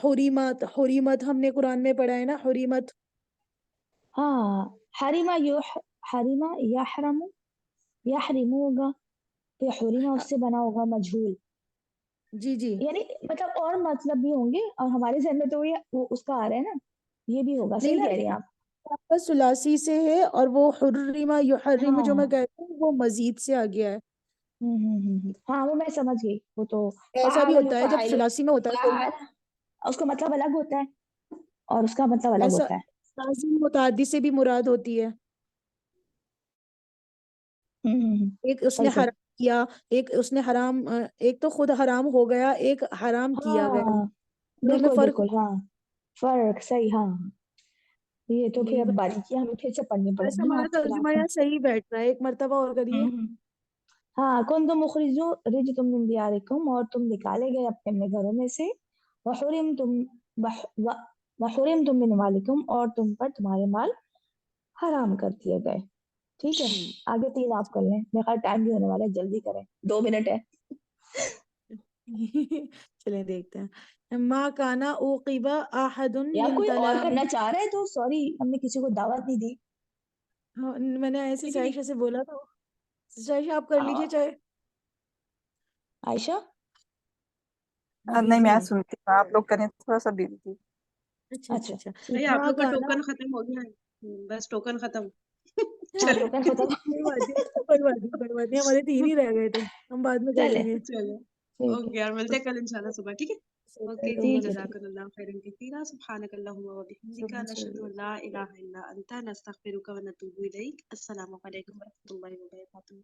حریمت، حریمت ہم نے قرآن میں پڑھا ہے نا، حریمت. ہاں حرم یحرم، یحرم ہوگا، پھر حرم اس سے بنا ہوگا مجہول. جی جی، یعنی مطلب اور مطلب بھی ہوں گے، اور ہمارے ذہن میں تو وہ اس کا آ رہا ہے نا، یہ بھی ہوگا. نہیں صحیح نا، کہہ رہی ہیں آپ. آپ کا ثلاثی سے ہے، اور وہ حرم یحرم جو میں ہاں کہتی ہوں وہ مزید سے آ گیا ہے. ہاں وہ میں سمجھ گئی، وہ تو ایسا بھی فعال ہوتا ہے جب فاعل، ثلاثی میں ہوتا ہے کوئی، فعال اس کا مطلب الگ ہوتا ہے اور اس کا مطلب الگ ایسا ہوتا ہے. لازم متعدی سے بھی مراد ہوتی ہے. ایک اس نے صحیح صحیح. حرام کیا، ایک اس نے حرام، ایک تو خود حرام ہو گیا، ایک حرام کیا گیا، ہاں دونوں میں بالکل فرق. بالکل، ہاں فرق صحیح. ہاں یہ تو پھر یہی اب بات. باریکیاں ہمیں پھر سے پڑھنی پڑیں ویسے گی نا ہمارا آپ کی ترجمہ کلاس میں. یہاں صحیح بیٹھ رہا ہے، ایک مرتبہ اور کریے. ہاں کنتم اخرجتم من دیارکم، اور تم نکالے گئے اپنے اپنے گھروں میں سے. وحرمتم من اموالکم، اور تم پر تمہارے مال حرام کر دیے گئے. ٹھیک ہے، آگے 3 آپ کر لیں، میرا ٹائم بھی ہونے والا ہے، جلدی کریں، 2 منٹ ہے. چلیں دیکھتے ہیں. ما کانا اوقبا احد یا من کوئی اور تلام. کرنا چاہ رہے تو سوری، ہم نے کسی کو دعوت نہیں دی. میں نے ایسے ٹھیک ہے سائشہ سے بولا تھا. سائشہ آپ کر لیجئے چاہے. عائشہ نہیں بزی میں ہیں. سنتی ہوں، آپ لوگ کریں، تھوڑا سا بزی تھی. اچھا اچھا اچھا اچھا. بھائی ٹھیک آپ ما لوگ کا کانا، ٹوکن ختم ہو گیا ہے، بس ٹوکن ختم. ہاں چلے ٹوکن ختم. کوئی بات نہیں، کوئی بات نہیں، کوئی بات نہیں، ہمارے 3 ہی رہ گئے تھے، ہم بعد میں کر چلے لیں گے. چلو ٹھیک ہے. اوکے یار، ملتے ہیں کل انشاءاللہ صبح. ٹھیک ہے. اوکے جی ٹھیک ہے جزاک اللہ خیرا کثیرا سبحانک اللہم و بحمدک نشہد ان لا الہ الا انت نستغفرک و نتوب الیک السلام علیکم و رحمۃ اللہ وبرکاتہ